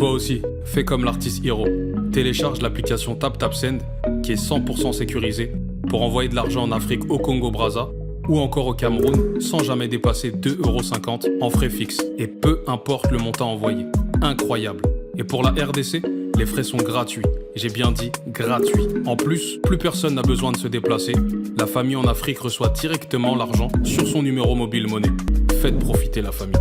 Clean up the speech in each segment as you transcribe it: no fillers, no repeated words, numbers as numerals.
Toi aussi, fais comme l'artiste Hiro. Télécharge l'application TapTapSend qui est 100% sécurisée pour envoyer de l'argent en Afrique au Congo-Brazza ou encore au Cameroun sans jamais dépasser 2,50 € en frais fixes et peu importe le montant envoyé. Incroyable. Et pour la RDC, les frais sont gratuits. J'ai bien dit gratuits. En plus, plus personne n'a besoin de se déplacer. La famille en Afrique reçoit directement l'argent sur son numéro mobile monnaie. Faites profiter la famille.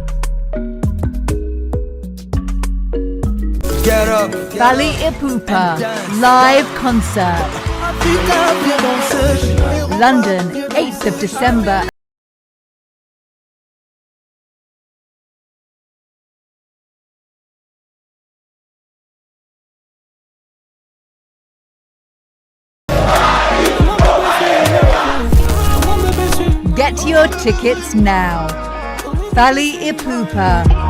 Fally Ipupa live concert. London, 8th of December. Get your tickets now. Fally Ipupa.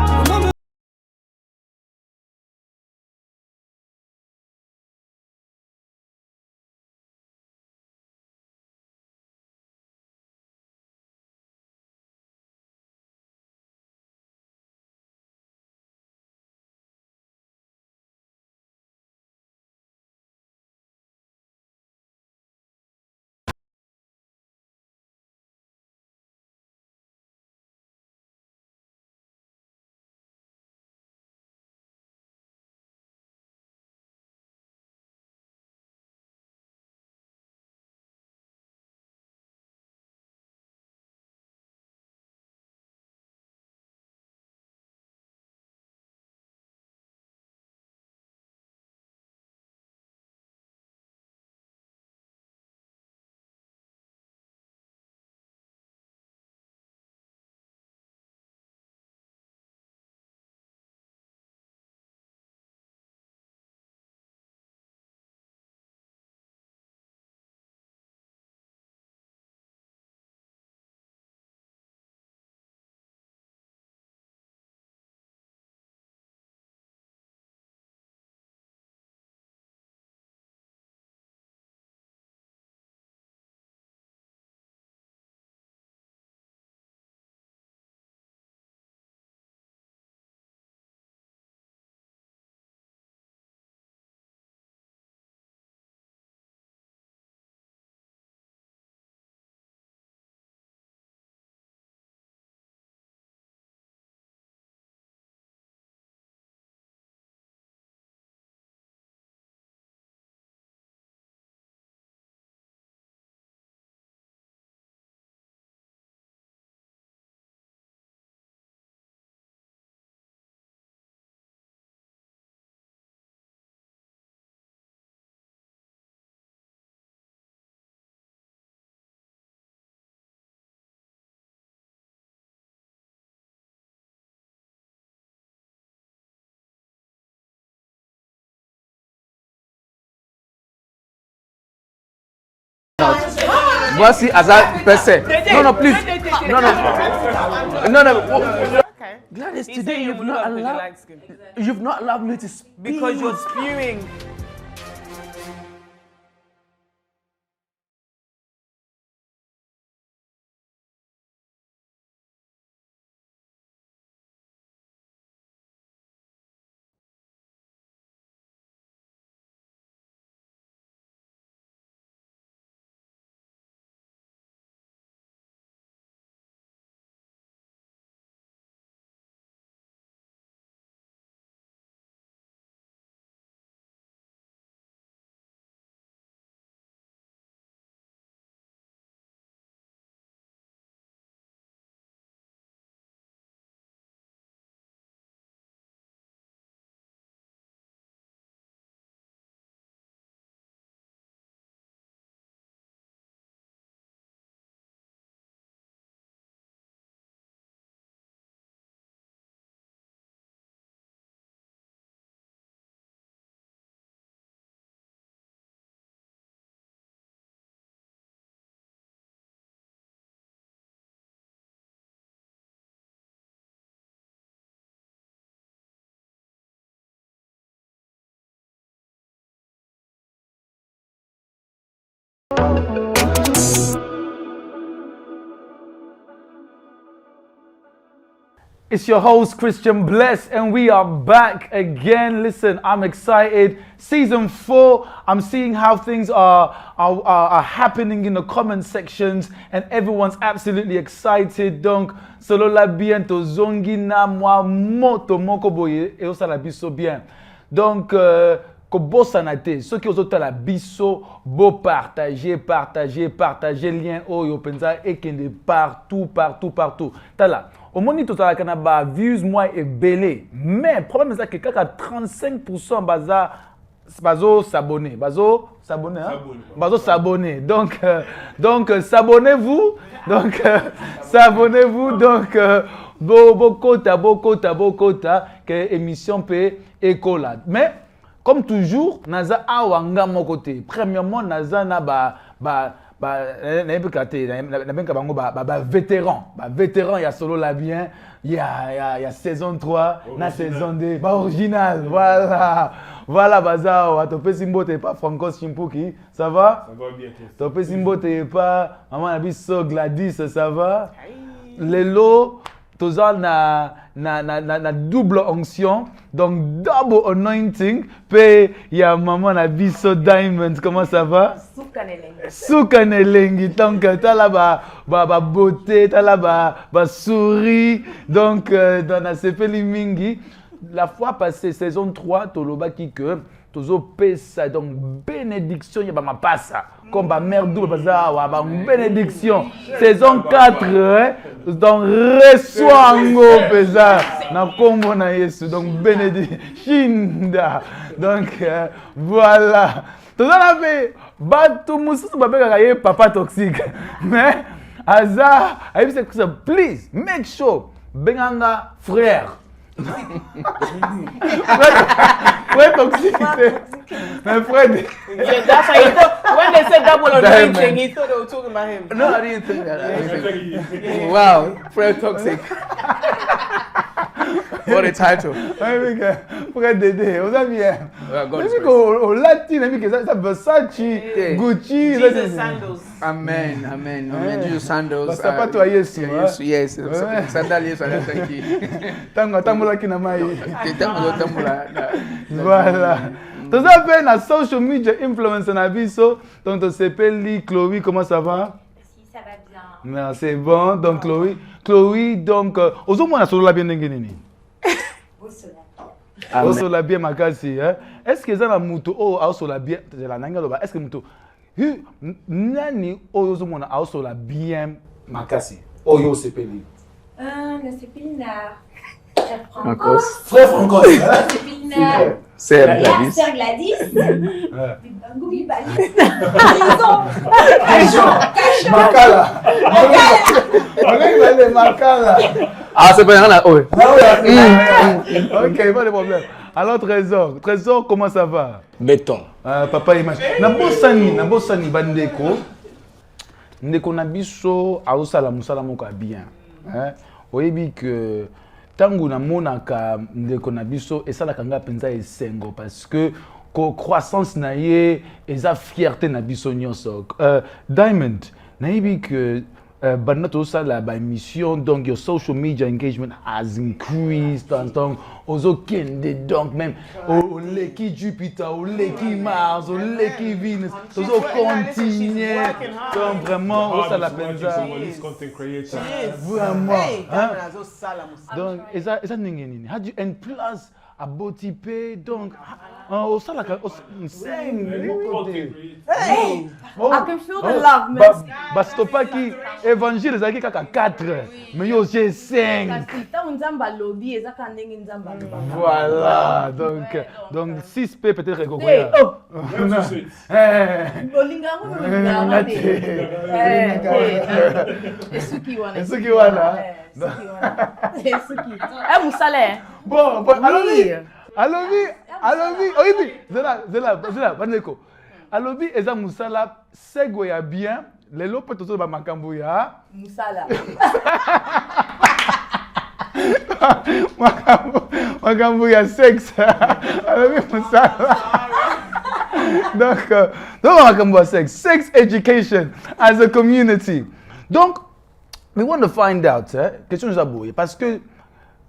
Voici Hazard Percé. No, no, please. No, no. No, no. Okay. Gladys, You today say you've you not look allowed light skin. you've not allowed me to speak. Because you're spewing. It's your host, Christian Bless, and we are back again. Listen, I'm excited. Season 4, I'm seeing how things are happening in the comment sections, and everyone's absolutely excited. Donc, solo la bien, to zongi na moi moto moko boye, et osa la biso bien. Donc, ko bossa na te, ceux qui osent la biso, beau partager lien oyo penza et kende partout. Tala. Au moment où tu as ba views moi et belé, mais le problème c'est que kaka 35% bazo s'abonner, donc s'abonnez-vous, beaucoup que émission peut écola. Mais comme toujours, naza awanga mon côté. Premièrement, naza na vétéran, il y a solo la bien, il y a saison 3, na saison 2, original, voilà bazar, Topé Simbo t'es pas Franco Chimpuki, ça va? Ça va bien. Topé Simbo t'es pas maman Abisso Gladys, ça va? Lelo Tozal na double onction, donc double anointing. Puis il y a maman Abisso Diamond, comment ça va? Soukanelengi. Donc t'as là ba beauté, t'as là ba souris. Donc dans la CP Limingi, la fois passée saison 3, toloba qui que tozo pesa donc bénédiction ya ba ma passa comme ba mère double bazar wa ba bénédiction saison 4 donc reçoit ngo pesa na kombo na Yesu donc bénédiction donc voilà tozo na be batu mususu ba beka ye papa toxique mais Aza ayi c'est que please make sure benganga frère. Frère toxicité. My friend. Yeah, that's why he thought, when they said double anointing, he thought they were talking about him. No, I didn't think that. Wow, Frère toxic. What a title. Frère Dédé, on a bien. Maybe go Latin, maybe ça Versace, Gucci. Jesus sandals. Amen. Jesus sandals. Ça pas toi Yesu. Yes. Sandales thank you. Tango kina mai. Voilà. Tu sais na social media influencer na biso, donc tu s'appelle Chloé, comment ça va? Si ça va bien. Non, c'est bon. Donc Chloé donc ozomona solo la bien nini? Oso la bien makasi, hein? Est-ce que ça na muto oso la bien, la nanga loba, est-ce que muto nani ozomona oso la bien makasi? Oyo sepeli. Le Sépilnard. Frère Franco. Sœur Gladys. Makala. Ah, c'est pas là. Ok, pas de problème. Alors Trésor, comment ça va? Béton. Papa image. Nabosani bandeko. Ndeko na biso aosala musala moko bien. Hein? Oyebi que tangu na monaka ndeko na biso esalaka nga penza esengo parce que croissance na ye eza fierté na biso nyonso. Diamond nayebi que banato sala ba émission donc your social media engagement has increased donc ozo kende donc même au leki Jupiter au leki Mars au leki Venus ozo continuer donc vraiment au sala penza vraiment hein donc eza ningeni how do you and plus abotipe donc au sala I can feel the love, man. Bastopa qui évangile ezaki kaka 4 mais yo j'ai 5. Voilà donc 6 p peut-être kokoya. Esuki wana. Bon, Alobi, oyibi, zela, bandeko. Alobi eza musala sego ya bien, lelo pe tozo ba makambo ya musala. Makambo ya sexe. Alobi musala. Donc makambo ya sex education as a community. Donc we want to find out, question nous a bouillé parce que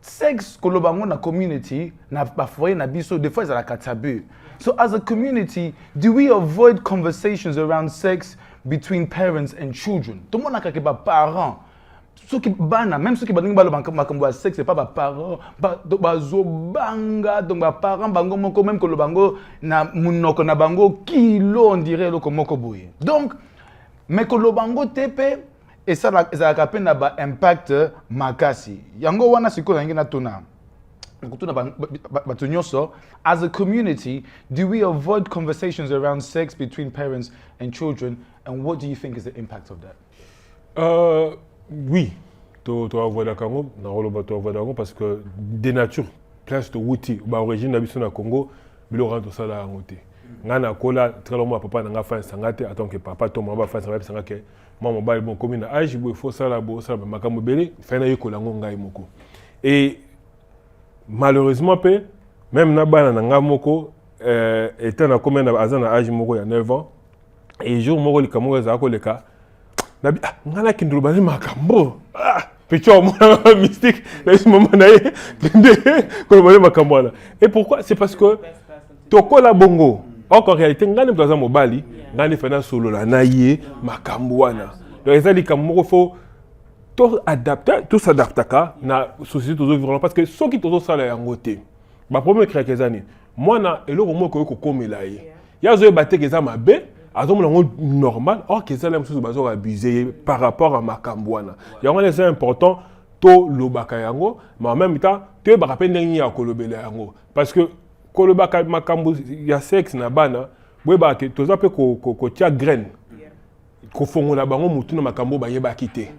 sex kolobango na community na bafoye na biso des fois ezalaka taboo. So as a community, do we avoid conversations around sex between parents and children? Tout le monde a quelques parents. Ceux qui bana, même ceux qui baningi balo makambo sexe, c'est pas ba parents, ba zo banga, donc ba parents bango moko même que le bango na munoko na bango kilo on dirait le komoko boye. Donc mais que le bango tepe et ça la kapena na ba impact makasi. Yango wana siko na ngina tona. As a community, do we avoid conversations around sex between parents and children, and what do you think is the impact of that? Oui, tu avoid d'accord, parce que de nature, place de outil, origine d'habitude na Congo, bilo rentre ça là en outil. Ngana kola très longtemps papa n'a fait sangate, attends que papa tombe va faire sangate, moi mon bail bon commune âge, il faut ça là, bon ça, makambo belé, fait na yiko lango ngai moko. Et malheureusement, même Nabana Nangamoko était dans combien d'années âge moko il y a 9 ans. Et jour moko le Cameroun a le cas. Nabi ngana kindulubani makambo. Ah, petit au mystique. Là ce moment là, kolobani makambo là. Et pourquoi? C'est parce que toko la bongo. Or en réalité ngana mtaza mobali, ngana fena solo la naie makambo wana. Donc ezali kamoko faut tout adapter, tout s'adapter à la société toujours vivant parce que ceux qui toujours ça là en côté. Ma première quelques années, moi na et le moment que comme là il y a zo batté que ça m'a bé, à ce moment normal, or que ça là chose bazo abusé par rapport à Makambwana. Il y a un c'est important to lobaka yango, mais en même temps tu ba rappel ndenge ya kolobela yango parce que kolobaka makambo ya sexe na bana, boye ba que toza pe ko tia graine. Ko fongola bango mutu na makambo ba yeba quitter.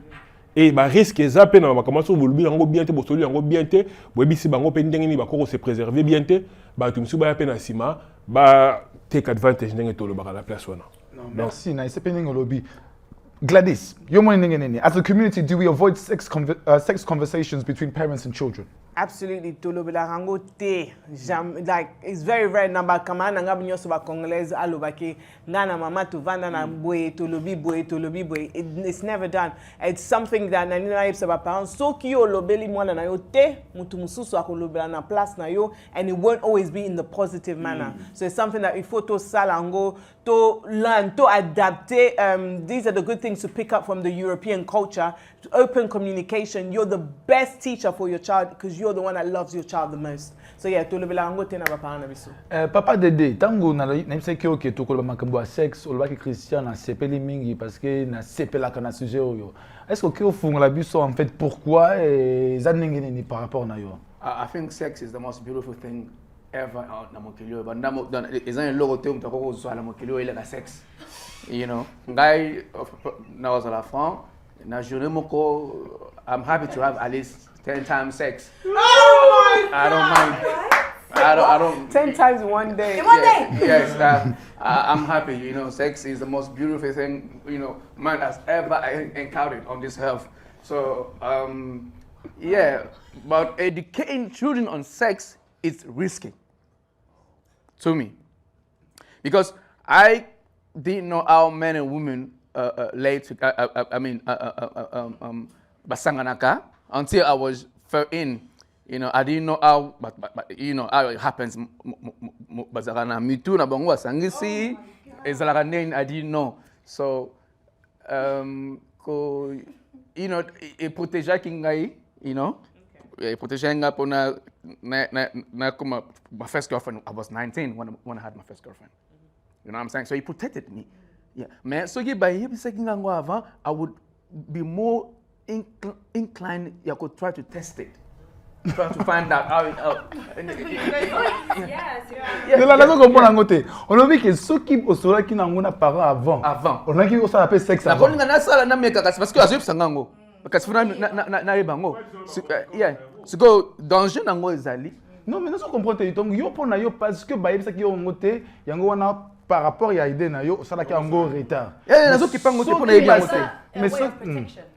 Et bah risque zappé na makambo so bolubi yango bien te bosoli yango bien te boyebisi bango pe ndenge ni bakoko se préserver bien te ba tumsu ba pe na sima ba take advantage ndenge to lo ba la place wana. Merci na ese pending lobby. Gladys, you're more nene. As a community, do we avoid sex conversations between parents and children? Absolutely, tolobela rango te jam like it's very rare number kama na ngabinyo so ba Congolese alobaki ngana mama to vanda na boy tolobi boy it's never done. It's something that na nina yebsa ba parents so ki yo lobeli mwana na yo te mutu mususu akolobela na place na yo and it won't always be in the positive manner. So it's something that if to salango to learn to adapt. These are the good things to pick up from the European culture. To open communication, you're the best teacher for your child because you're the one that loves your child the most. So yeah, to lobela ngo tena ba parana biso. Papa Dede, tango na nimse ki oke to koloba makambo a sex, olobaki Christian na sepeli mingi parce que na sepela kana sujet oyo. Est-ce que ofunga biso en fait pourquoi zanenge ni par rapport na yo? I think sex is the most beautiful thing ever na mokilio. But ndamo ezan logo te mtako zo na mokilio ile ka sex. You know, ngai na was la femme. Na journée moko, I'm happy to have at least 10 times sex. Oh my! I don't mind. I don't. 10 times one day. In one day. Yes, I'm happy. You know, sex is the most beautiful thing man has ever encountered on this earth. So yeah, but educating children on sex is risky to me because I didn't know how men and women basanganaka until I was in. I didn't know how, but how it happens. Bazarana mitu na bango sangisi ezalaka I didn't know. So protéger kingai, protéger nga pona na kuma my first girlfriend. I was 19 when I had my first girlfriend. You know what I'm saying? So he protected me. Yeah, man. So I would be more inclined. I could try to test it, try to find out how it. La comprendre ngote. On a vu que ceux qui osola qui n'angona parents avant. On a qui osola appelle sexe avant. Na na sala na meka parce que azip sangango. Parce que na ebango. Yeah. So go danger nango ezali. Non mais nous comprendre donc yo pona yo parce que ba yebisa ki yo ngote yango wana par rapport à l'idée na yo ça là qui en gros retard. Nazo ki pango te pona yeba ngote. Mais ça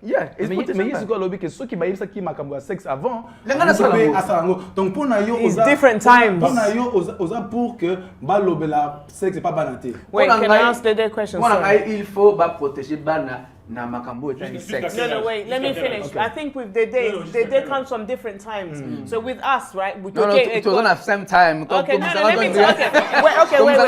yeah, mais c'est quoi l'objet que ceux qui ba yebisa ki makambo sexe avant. Lenga na sala ngo. Donc pona yo it's different times. Pona yo oza pour que ba lobela sexe pas banaté. Wait, can I ask the question? Il faut ba protéger bana na makambo etani sex. No, wait, let me finish. Okay. I think with the day comes from different times. So with us, right? We No, it was on at the same time. Okay, no, let me tell you. Wait.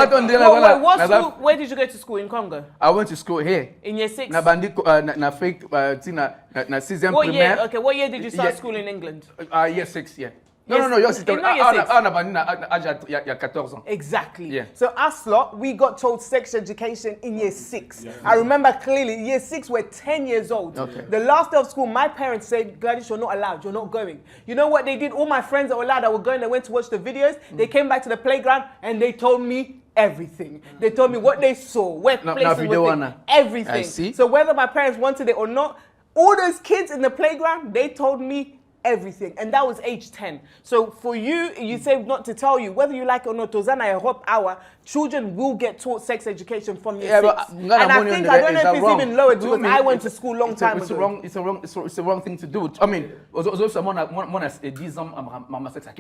Where did you go to school in Congo? I went to school here. In year 6? Na bandi na fake na 6e What year? primaire. Okay, what year did you start school in England? Year 6, yeah. Yes, No, year 6. in year 6. Na bandi na âge ya 14 ans. Exactly. Yeah. So us lot, we got told sex education in year 6. I remember clearly, year 6, we're 10 years old. Okay. The last day of school, my parents said, Gladys, you're not allowed, you're not going. You know what they did? All my friends that were allowed, that were going, they went to watch the videos. They came back to the playground and they told me everything. They told me what they saw, where places were, everything. I see. So whether my parents wanted it or not, all those kids in the playground, they told me everything, and that was age 10. So for you, you say not to tell you whether you like it or not. Tozana Europe Hour, children will get taught sex education from year 6. And I think I don't know if it's even lower because I went to school long time ago. It's a wrong thing to do. I mean, also someone has a 10 ans, maman sex à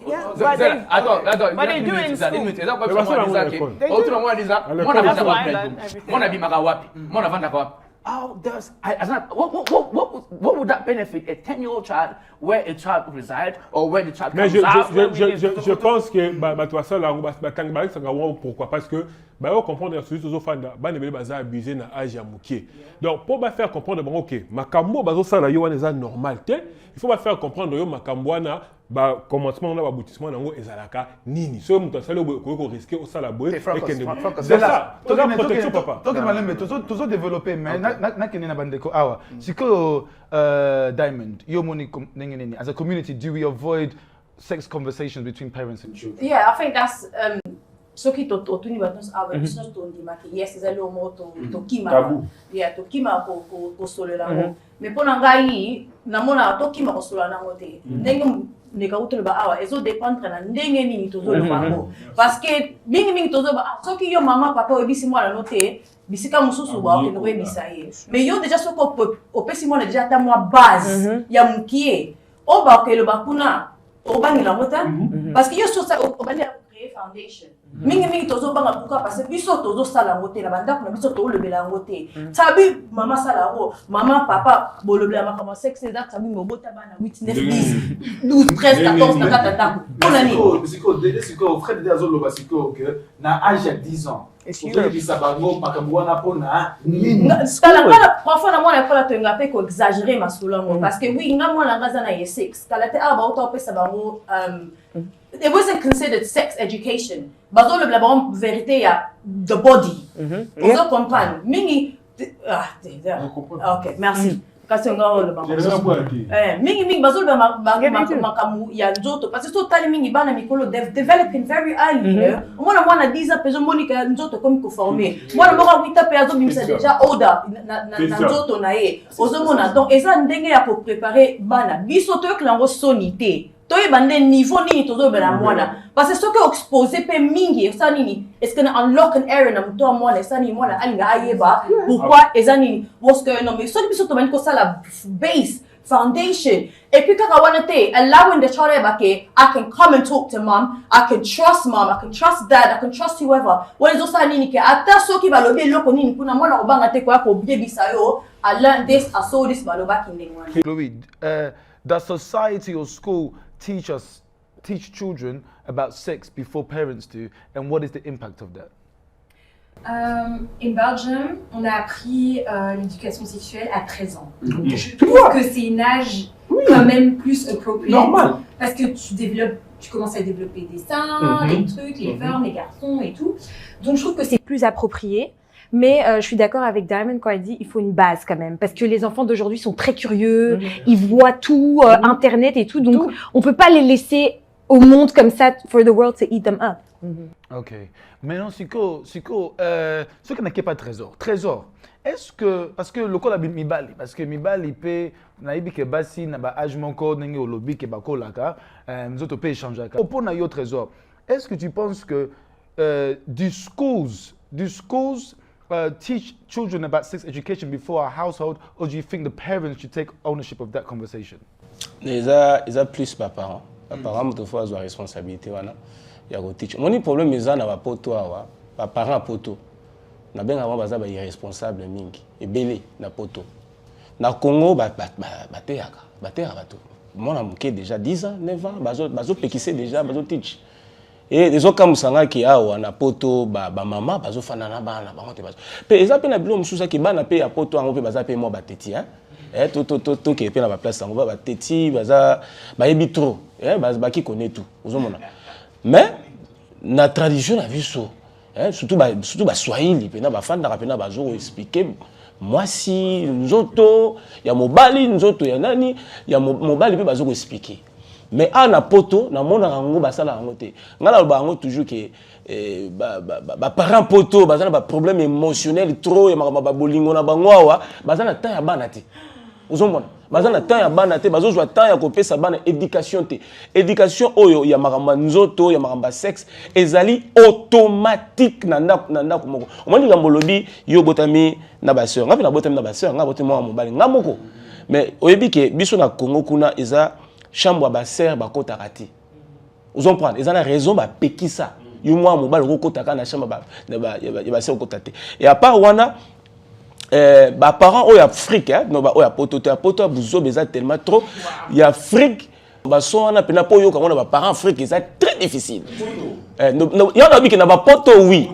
Yeah, but they do it in school. They do. Oh, what would that benefit a 10-year-old child where a child resides or where the child comes out? Je pense que toi ça là pourquoi parce que on comprendre que celui aux fans ba ne ba abusé na âge ya mukie. Donc pour ba faire comprendre OK, makambo bazo ça là yo wana normal te. Il faut ba faire comprendre yo makambo na ba commencement na ba aboutissement nango ezalaka nini. So muto sala ko risquer au sala boy et que c'est ça. Toute la protection papa. Donc malembe toujours développer mais na kenena bandeko awa. Siko Diamond, yo moni nini as a community do we avoid sex conversations between parents and children? Yeah, I think that's soki to tuni batos awa it's not to ndima ke yes ezali o moto to kima. Yeah, to kima ko solo la mo. Mais pona ngai namona to kima ko solo na ngote. Ndenge ndeka utolo ba awa ezo dépendre na ndenge nini tozo lo bango. Parce que mingi tozo ba soki yo mama papa obisi mwana note bisika mususu ba ke no ebisa ye. Mais yo déjà soko opesi mwana déjà ta moi base ya mukie. O ba ke lo bakuna o bangila mota parce que yo so ça o bandi créer foundation. Mingi tozo banga pourquoi parce que biso tozo sala ngote na banda kuna biso to lebela ngote. Tabi mama sala ngo, mama papa bolobela makama sex that tabi mobota bana 8 9 10 12 13 14 na katata. Ona ni. Siko frère de azolo basiko que na âge de 10 ans. Est-ce que ça va ngo makambo na pona nini? Kala parfois na mwana kola to ngape ko exagérer masulango parce que oui nga mwana ngaza na ye6. Kala te aba utopesa bango it wasn't considered sex education. But all of la vérité ya the body. Vous comprenez? Mingi OK, merci. Kasi nga le bango. Mingi bazol ba makamu ya nzoto parce que so tali mingi bana mikolo developing very early. Mwana 10 ans peso monika nzoto comme ko formé. Mwana moko 8 ans peso bimisa déjà older na nzoto na ye. Ozomona donc eza ndenge ya ko préparer bana. Biso to klango sonité. Toi bande niveau nini tozo bela mwana parce que ce que exposé pe mingi ça nini est-ce que na unlock an error na mto mwana ça nini mwana alinga ayeba pourquoi eza nini what's going on mais so biso to bani ko sala base foundation et puis kaka wana te allowing the child bake I can come and talk to mom, I can trust mom, I can trust dad, I can trust whoever when zo sa nini ke ata so ki balobe loko nini kuna mwana obanga te ko ya ko bebisa yo I learned this I saw this baloba kindengwana. Chloe, does society or school teach children about sex before parents do, and what is the impact of that? In Belgium, on a appris l'éducation sexuelle à 13 ans. Je trouve que c'est un âge quand même plus approprié. Normal. Parce que tu commences à développer des seins, les trucs, les femmes, les garçons et tout. Donc je trouve que c'est plus approprié. Mais je suis d'accord avec Diamond quand elle dit il faut une base quand même parce que les enfants d'aujourd'hui sont très curieux, ils voient tout, internet et tout, donc on peut pas les laisser au monde comme ça for the world to eat them up. Ok. Maintenant, Siko, ce qui n'est pas trésor. Est-ce que parce que le col a mibali parce que mibali peut naibi ke basi na ba âge mon code nenge olobi ke ba kolaka nous autres peut changer ka. Pour na yo trésor. Est-ce que tu penses que du schools teach children about sex education before our household, or do you think the parents should take ownership of that conversation? Ils ont plus par parents. Par parents, toutefois, ils ont la responsabilité. Il y a teach. Mon problème, ils ont pas poto, par parents poto. na benga ba baza ba irresponsable mingi ebele na poto na Congo bateyaka bato mona muke déjà 10 ans 9 ans bazo pekise déjà bazo teach et les autres musanga ki awa na poto ba mama bazo fana na bana bango te bazo pe eza pe na bilo mususa ki bana pe ya poto ango pe baza pe mo bateti hein to ki pe na ba place ango ba teti baza ba yebi trop ba ki connaît tout ozomona mais na tradition na biso surtout ba swahili pe na ba fanda pe na bazo expliquer moi si nzoto ya mobali nzoto ya nani ya mobali pe bazo expliquer mais na poto na mona rango basala rango te ngala ba rango toujours que ba parents poto bazana ba problème émotionnel trop ya ba bolingo na bango awa bazana temps ya bana te uzomona bazana temps ya bana te bazozwa temps ya kopesa bana éducation te éducation oyo ya makamba nzoto ya makamba sexe ezali automatique na ndako moko omoni ngambolobi yo botami na ba sœur ngapi na botami na ba sœur ngabotami mwa mobali ngamoko mais oyebi ke biso na Congo kuna eza chambre ba sœur ba kotaka te uzomprendre eza na raison ba pekisa yo mwa mobali ko kotaka na chambre ba sœur kotaka te et à part wana ba parents au Afrique no ba o ya poto buzo beza tellement trop il y a Afrique ba so wana pena po yo kamona ba parents Afrique c'est très difficile y en a qui na ba poto oui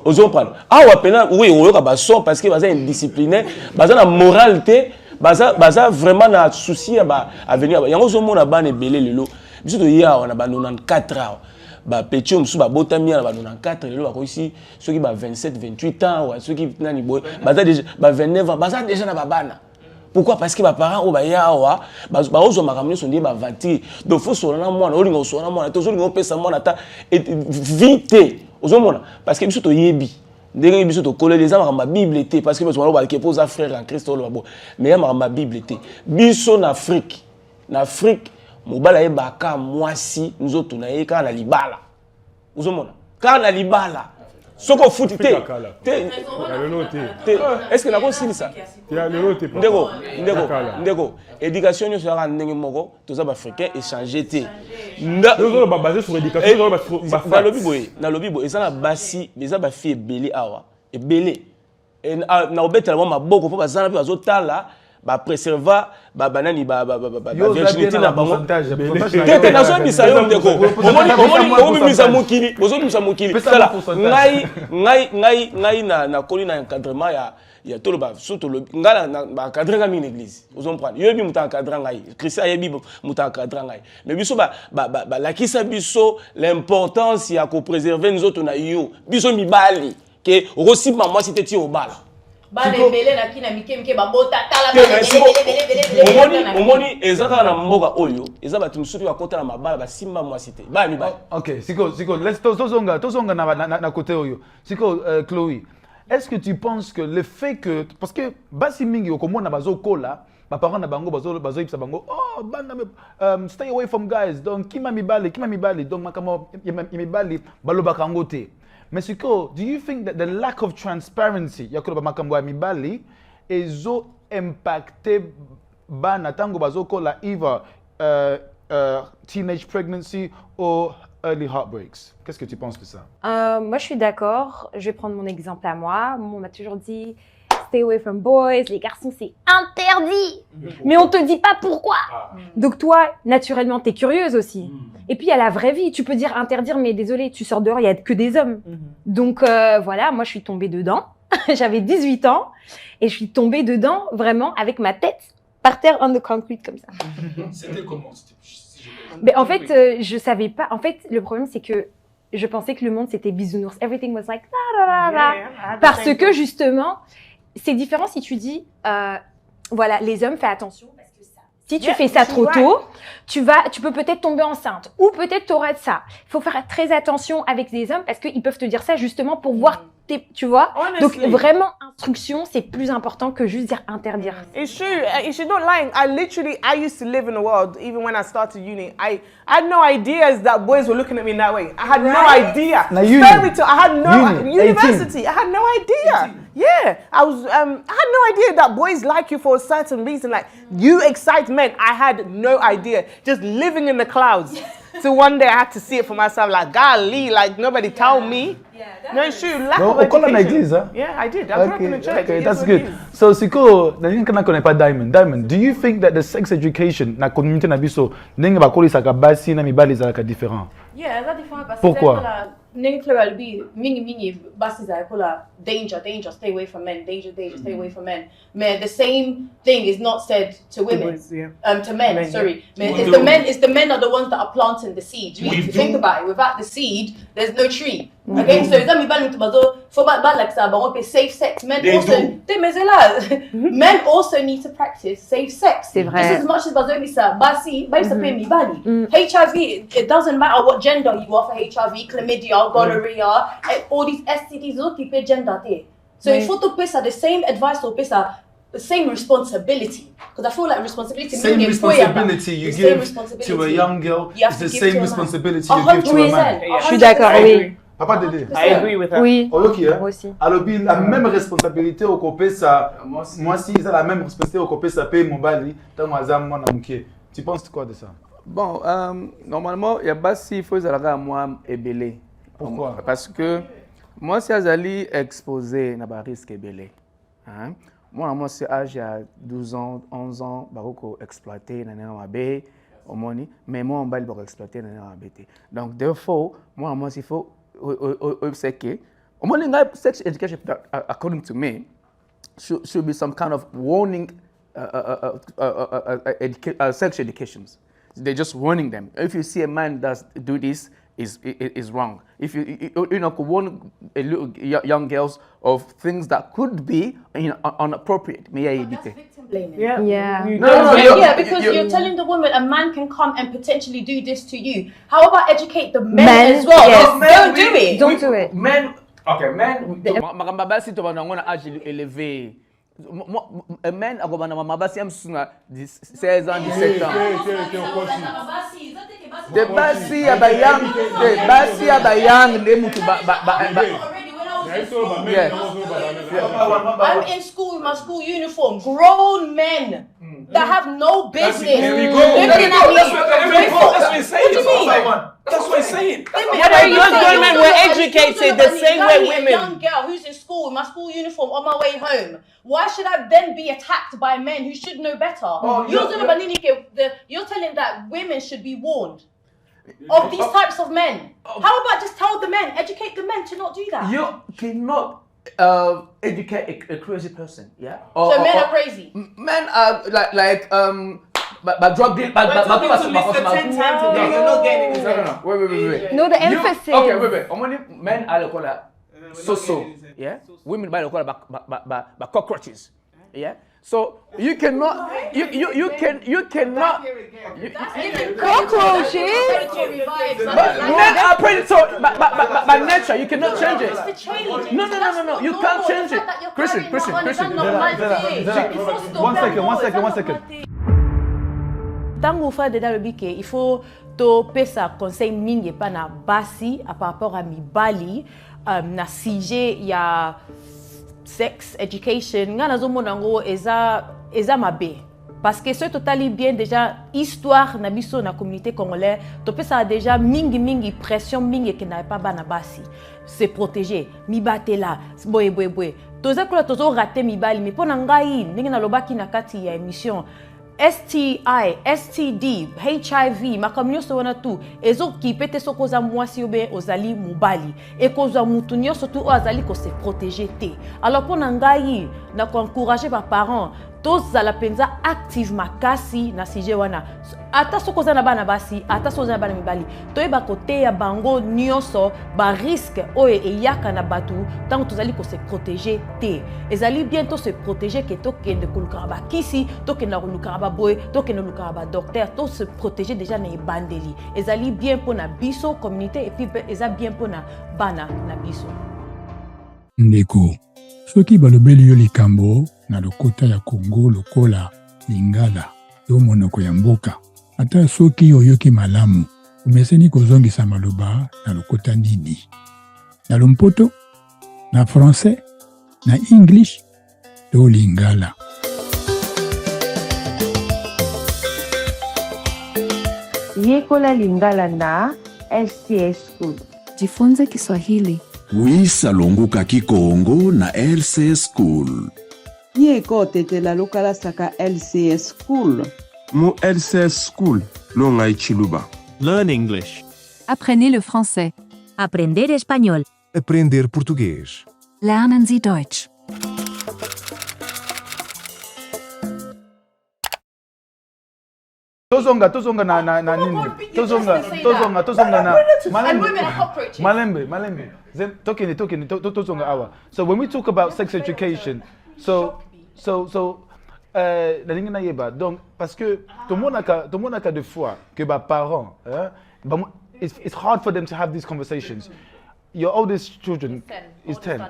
uzomprendre wa pena oui o yo ka ba so parce que baza indiscipliné baza na moralité baza vraiment na souci à venir yango zo mona bana belé lelo biso to ya wana ba 94 ans ba petit musu ba botami na ba 94 lelo ba ko ici ceux qui ba 27 28 ans ou ceux qui nani boy baza déjà ba 29 ans baza déjà na babana pourquoi parce que ba parents o ba ya wa ba ozo makamni so ndi ba 20 donc faut so na mwana olinga so na mwana to so linga opesa mwana ta vite ozo mona parce que biso to yebi ndenge biso to kolela les amara ma bible était parce que biso ba ke posa frère en Christ lo ba mais amara ma bible était biso na Afrique mobala yebaka mwasi nzoto na ye kana libala uzomona kana libala soko futi te est-ce que na ko silisa ndeko éducation nyo sera ndenge moko toza ba africain échanger te ndeko ba basé sur éducation ba lobi boy eza na basi eza ba fille belé awa et belé et na obetela mo maboko po bazana pe bazotala ba préserver ba banani ba virginité na bango tete na so bisa yo ndeko omoni misa mokili bozo mokili sala ngai na koli na encadrement ya toloba surtout ngala na encadrer nga mi l'église ozo prendre yo bi muta encadrer ngai Christian yebi muta encadrer ngai mais biso ba lakisa biso l'importance ya ko préserver nous autres na yo biso mibali ke aussi maman c'était ti obala omoni ezaka na mboka oyo eza bato misusu bakota na mabala basimba mwasi te ba mibali OK siko let's tozonga na côté oyo siko Chloé est-ce que tu penses que le fait que parce que basi mingi okomona bazokola ba parents na bango bazo ipsa bango oh banda stay away from guys donc kima mibali donc makamo mibali balobaka ngo te. Mais Siko, do you think that the lack of transparency yakoba makambo ya mibali ezo impacté bana tango bazokola either teenage pregnancy or early heartbreaks? Qu'est-ce que tu penses de ça? Moi, je suis d'accord. Je vais prendre mon exemple à moi. On m'a toujours dit stay away from boys. Les garçons, c'est interdit. Mais on te dit pas pourquoi. Donc toi, naturellement, t'es curieuse aussi. Et puis, il y a la vraie vie. Tu peux dire interdire, mais désolé, tu sors dehors, il y a que des hommes. Donc voilà, moi, je suis tombée dedans. J'avais 18 ans et je suis tombée dedans vraiment avec ma tête par terre on the concrete comme ça. C'était comment? Mais en fait, je savais pas. En fait, le problème, c'est que je pensais que le monde, c'était bisounours. Everything was like parce que justement, c'est différent si tu dis, voilà, les hommes, fais attention. Si tu fais ça trop tôt, tu peux peut-être tomber enceinte ou peut-être tu auras de ça. Il faut faire très attention avec les hommes parce qu'ils peuvent te dire ça justement pour voir tu vois. Honestly. Donc vraiment instruction c'est plus important que juste dire interdire. It's true. If you're not lying, I used to live in the world even when I started uni. I had no ideas that boys were looking at me in that way. I had no idea. I had no university. 18. I had no idea. 18. Yeah, I had no idea that boys like you for a certain reason. Like you excite men. I had no idea. Just living in the clouds. So one day I had to see it for myself, like, golly, like, nobody told me. No, it's true, lack of education. Huh? Yeah, I did. I grew up in the church. Okay, that's good. So, Siko, Diamond, do you think that the sex education na communauté na biso ndenge bakoli saka basi na mibali zaka différent? Yeah, that's different. Pourquoi? Mingi basis are danger, stay away from men, danger, stay away from men. Man, the same thing is not said to women, to men. Sorry, it's the men are the ones that are planting the seed. If you think about it, without the seed, there's no tree. Okay, so safe sex. Men also need to practice safe sex. Just as much as HIV, it doesn't matter what gender you are for HIV, chlamydia, gonorrhea, all these STDs, don't keep your gender there. So if you pesa the same advice or pesa the same responsibility, because I feel like responsibility. Same responsibility you give to a young girl is the same responsibility you give to a man. Je suis d'accord, oui. Papa Dédé. I agree with her. Oui. Moi aussi. Alors, la même responsabilité au copé ça. Moi aussi, c'est la même responsabilité au copé ça paye mon bali. Tant moi ça mon amouké. Tu penses quoi de ça? Bon, normalement, il y a pas si faut à moi ébélé. Pourquoi? Parce que moi, si Azali exposé n'a pas risque ébélé. Hein? Moi, c'est âge à 12 ans, 11 ans, baroko exploité dans un abé, au moni. Mais moi, on va le exploiter dans un abé. Donc, therefore, moi, il faut c'est que, au moins, sex education, according to me, should be some kind of warning sex educations. They're just warning them. If you see a man does do this, is wrong. If you warn young girls of things that could be inappropriate. That's victim blaming. Yeah. Yeah, because you're telling the woman a man can come and potentially do this to you. How about educate the men as well? Yes. Don't do it. Don't do it. Men, okay, men. Makambabasi to banangona âge élevé. Un man a gobana mabasi am suna 16 ans, 17 ans. The basi abayang de mutu I'm in school with my school uniform. Grown men that have no business looking at me. That's what he's saying. That's what he's saying. Those women were educated the same way women. A young girl who's in school with my school uniform on my way home. Why should I then be attacked by men who should know better? You're telling that women should be warned of these types of men. How about just tell the men, educate the men to not do that? You cannot educate a crazy person, yeah? So men are crazy. Men are like but drug deal, but You're not getting it. No. Wait. No, the emphasis. Okay, wait. Only men are called so, yeah? Women by the call cockroaches, yeah? So you cannot Cockroaches? but men are predatory by nature. You cannot change it. No. You can't change it. Christian. One second. Tango frère dedans le biquet, il faut to pesa conseil mingi pa na basi à par rapport à mi bali na sujet ya sex education nga nazo mona ngo eza mabe parce que ce totali bien déjà histoire na biso na communauté congolaise to pesa déjà mingi pression mingi que na pas bana basi se protéger mi batela boy toza kula tozo rater mi bali mais pona ngai ndenge na lobaki na kati ya émission STI, STD, HIV, makamnyoso wana tu ezo kipete sokoza mwasi obe ozali mubali ekozwa mutu nyonso tu ozali ko se protéger te. Alors pona ngai na ko encourager ba parents tozala penza active makasi na sujet wana ata sokoza na bana basi ata sokoza na bana mibali toyeba kote ya bango nyonso ba risque oye eyaka na batu tant tozali ko se protéger te ezali bientôt se protéger que tokende koluka ba kisi tokende koluka ba boy tokende koluka ba docteur to se protéger déjà na ebandeli ezali bien pona biso communauté et puis eza bien pona bana na biso ndeko soki balobeli yo likambo na lokota ya Congo lokola lingala yo monoko ya mboka ata soki oyoki malamu umeseni kozongisa maloba na lokota nini na lompoto na français na english to lingala Yekola Lingala na LCS School. Jifunze Kiswahili. Wisa lunguka Kikongo na LCS School. Nieko tetela lokala saka LCS School. Mu LCS School, longa Chiluba. Learn English. Apprenez le français. Aprender español. Aprender português. Lernen Sie Deutsch. Tozonga na nini? Tozonga na Malembe. Talking Tozonga awa. So when we talk about sex education, la ligne na yeba. Donc parce que tout le monde a des fois que bah parents, it's hard for them to have these conversations. Your oldest children is 10.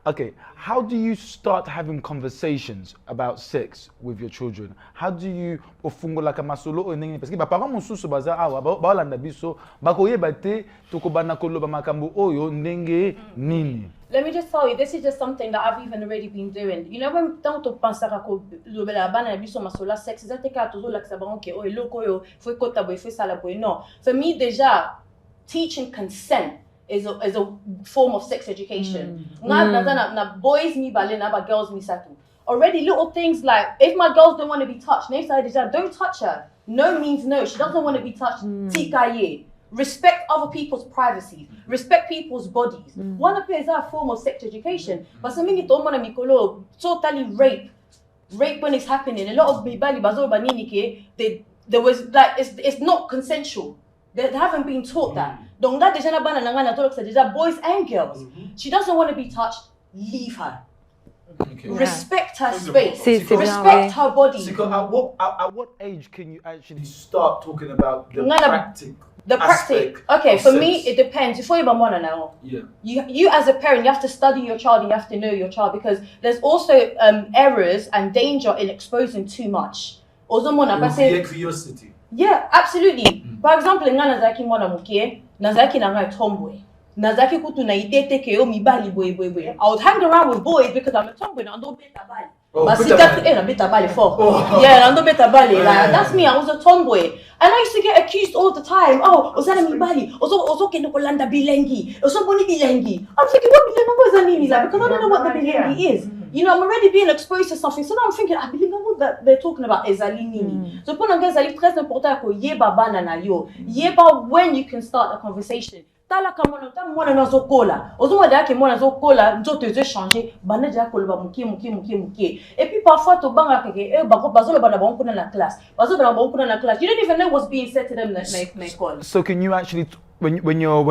Okay, how do you start having conversations about sex with your children? How do you ofungola kamasolo onenge parce que ba parents mususu baza awa ba landa biso ba koyeba te tokobana koloba makambo oyo ndenge nini. Let me just tell you, this is just something that I've even already been doing. You know, when tanto pensara ko lobela bana biso masola sex, ça te ka toujours la sabaron ke o loko yo foi kota boy foi sala boy. No, for me déjà teaching consent is a form of sex education. Na boys mi bale na ba girls mi satu. Already little things like if my girls don't want to be touched, don't touch her. No means no. She doesn't want to be touched. Tikaye. Respect other people's privacy. Respect people's bodies. One of it is a form of sex education. But something it don't want to mikolo totally rape when it's happening. A lot of bibali bazo banini there was like it's not consensual. They haven't been taught that. Donc that déjà bana nangana tolo que déjà boys and girls. She doesn't want to be touched. Leave her. Okay. Respect her space. Respect her body. At what age can you actually start talking about the practice? The practice. Okay, for me it depends. Before you want now. Yeah. You as a parent, you have to study your child and you have to know your child because there's also errors and danger in exposing too much. Curiosity. Yeah, absolutely. Par exemple, ngana zaki mwana mukie, nazaki na ngai tomboy. Nazaki kutu na itete ke yo mibali boy. I would hang around with boys because I'm a tomboy na ndo beta bali. Na beta bali for. Yeah, na ndo beta bali. Like that's me. I was a tomboy. And I used to get accused all the time. Oh, osana mibali. Oso keno kolanda bilengi. Oso boni bilengi. I'm thinking what bilengi is that? Because I don't know what the bilengi is. You know, I'm already being exposed to something. So now I'm thinking, I believe what that they're talking about is alinini. So pour nous c'est très important que yeba banana yo. Yeba when you can start a conversation. Tala kamona ta mwana nazo kola. Ozuma da ke mwana nazo kola, nzoto ezo changer, bana ja kola ba mukie. Et puis parfois to banga keke bako bazolo bana ba nkuna na class. Bazolo bana ba nkuna na class. You don't even know what's being said to them na call. So can you actually when your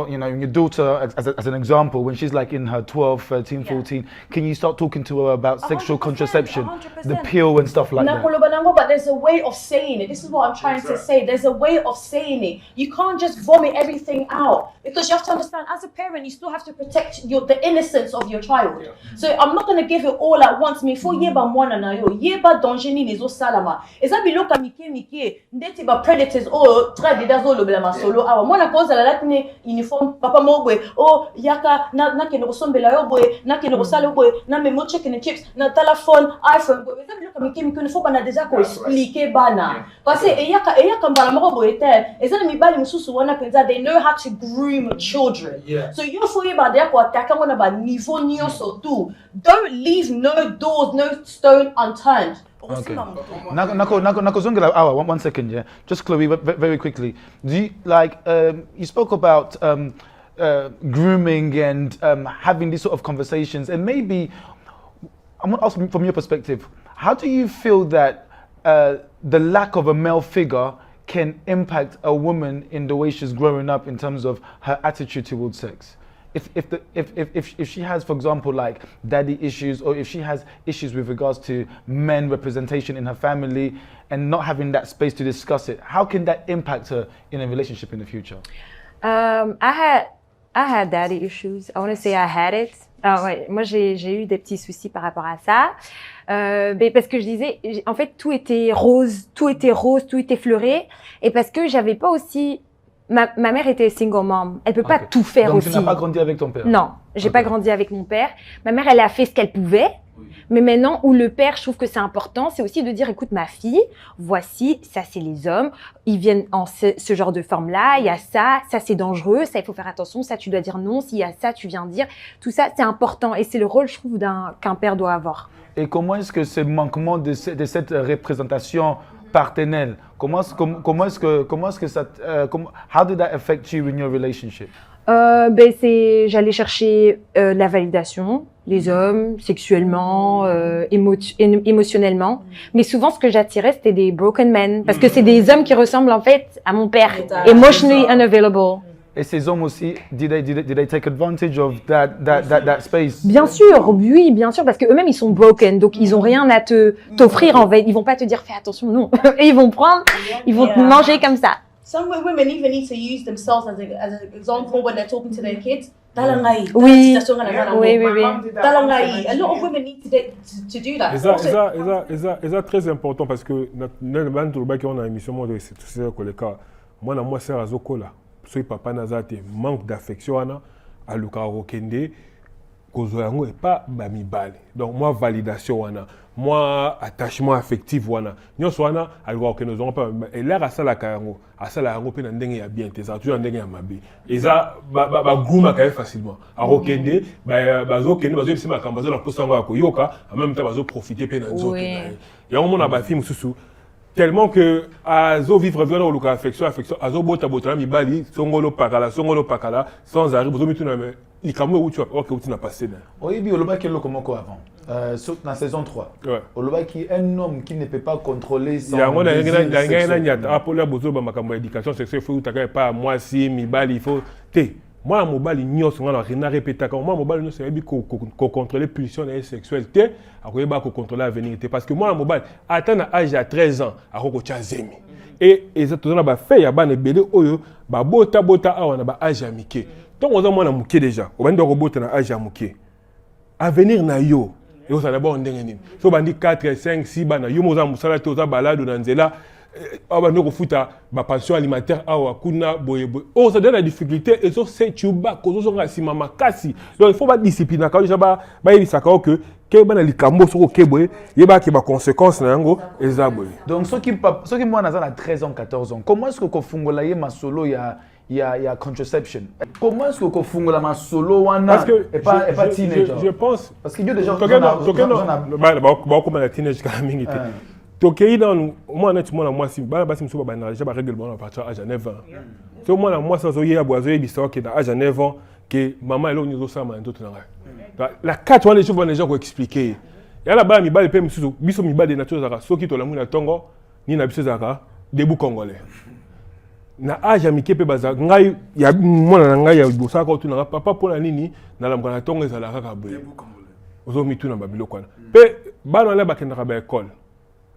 your daughter as an example when she's like in her 12, 13, 14 can you start talking to her about sexual contraception 100%. The pill and stuff like that? But there's a way of saying it. This is what I'm trying to say. There's a way of saying it. You can't just vomit everything out because you have to understand as a parent you still have to protect the innocence of your child. So I'm not going to give it all at once. Me fo yeba mwana na yo yeba danger ni zo salama. Eza biloka mike ndeti ba predators o trade dazo lo bela masolo awa mwana cause la latine uniforme papa mogwe oh yaka na kene osombela yo boy na kene osala boy na me mo chicken chips na telephone iPhone boy eza biloka mike ne faut pas na déjà ko expliquer bana parce eyaka mbala moko boy te eza na mibali mususu wana penza they know how to groom children. So you for yeba de ko ataka wana ba niveau nyonso tout. Don't leave no doors, no stone unturned. Okay. Nako, 1 second, yeah. Just Chloe, very quickly. Do you you spoke about grooming and having these sort of conversations, and maybe I'm going to ask from your perspective, how do you feel that the lack of a male figure can impact a woman in the way she's growing up in terms of her attitude towards sex? If she has, for example, like daddy issues, or if she has issues with regards to men representation in her family and not having that space to discuss it, how can that impact her in a relationship in the future? I had daddy issues. I want to say I had it. Ouais, moi j'ai eu des petits soucis par rapport à ça. Mais parce que je disais, en fait, tout était rose, tout était fleuré, et parce que j'avais pas aussi. Ma mère était single mom. Elle peut pas tout faire. Donc aussi. Donc tu n'as pas grandi avec ton père? Non, j'ai pas grandi avec mon père. Ma mère, elle a fait ce qu'elle pouvait. Mais maintenant, où le père, je trouve que c'est important, c'est aussi de dire, écoute, ma fille, voici, ça c'est les hommes, ils viennent en ce genre de forme-là, il y a ça c'est dangereux, ça il faut faire attention, ça tu dois dire non, s'il y a ça tu viens dire, tout ça c'est important et c'est le rôle, je trouve, qu'un père doit avoir. Et comment est-ce que ce manquement de cette représentation partenelle, comment est-ce que ça, how did that affect you in your relationship? J'allais chercher la validation, les hommes, sexuellement, émotionnellement. Mais souvent, ce que j'attirais, c'était des broken men. Parce que c'est des hommes qui ressemblent en fait à mon père. Emotionally unavailable. Et ces hommes aussi, did they take advantage of that space? Bien sûr, oui, bien sûr, parce qu'eux-mêmes, ils sont broken. Donc, ils n'ont rien à t'offrir en fait. Ils vont pas te dire, fais attention, non. Et ils vont prendre, ils vont te manger comme ça. Some women even need to use themselves as an example when they're talking to their kids. Oui, oui. A lot of women need to do that. C'est très important parce que on a une émission de moi na moi sœur azokola so papa nazate manque d'affection ana aluka rokende kozo yango et pas bamibale. Donc moi validation wana, moi attachement affectif wana. Nyonso wana alwa que nous avons pas et l'air à ça la yango, à ça la yango pe na ndenge ya bien te ça toujours ndenge ya mabe. Et ça ba gouma ka facilement. A rokende bazo kende bazo bisi makambazo na posa ngo yoka en même temps bazo profiter pe na nzoto. Ya on a ba film susu tellement que azo vivre vraiment le affection azo bota mi bali songolo pakala sans arrêt bozo mituna mais il kamwe où tu as passé là. Oui, bi oloba kelo comment quoi avant. Sauf dans saison 3. Ouais. Oloba qui un homme qui ne peut pas contrôler son éducation sexuelle faut pas moi si mi bali il faut moi mobile nyos ngana rena répéta quand moi mobile nyos ebi ko contrôler pulsion sexuelle te akoyeba ko contrôler l'avenir parce que moi mobile atteint âge à 13 ans akoko tchazemi et exactement na ba fait ya bana belé oyo ba bota awa na ba âge ya mike donc oza mwana muke déjà obandi ko bota na âge ya muke avenir na yo et oza na ba ndenge nini so bandi 4 5 6 bana yo moza musala te oza balado na nzela awa ndoko futa ba pension alimentaire awa kuna boye oh ça donne la difficulté et so c'est tuba kozo so ngasima makasi donc il faut ba discipline ka déjà ba yebisaka que bana likambo so ko keboye yeba ke ba conséquences na yango ezaboye. Donc ceux qui mwana za na 13 ans 14 ans comment est-ce que ko fungola ye masolo ya contraception? Comment est-ce que ko fungola masolo wana parce que et pas teenager? Je pense parce que déjà ba comme la teenage quand mingi te. Tokei dans moi na timona moi si bana basi msuba bana déjà ba règlement à partir à 9 ans. So moi na moi ça zo ya boazo yebisa que à 9 ans que maman elle on zo na ndoto na la 4 ans les choses gens ko expliquer. Ya la ba mi ba pe msuzo biso mi ba de nature zaka soki to la muna tongo ni na biso zaka debu congolais. Na âge amike pe baza ngai ya mwana na ngai ya bosaka ko tuna papa pona nini na lamka na tongo ezala kaka boye. Ozo mi tuna babilo kwana. Pe bana la bakenda ba école.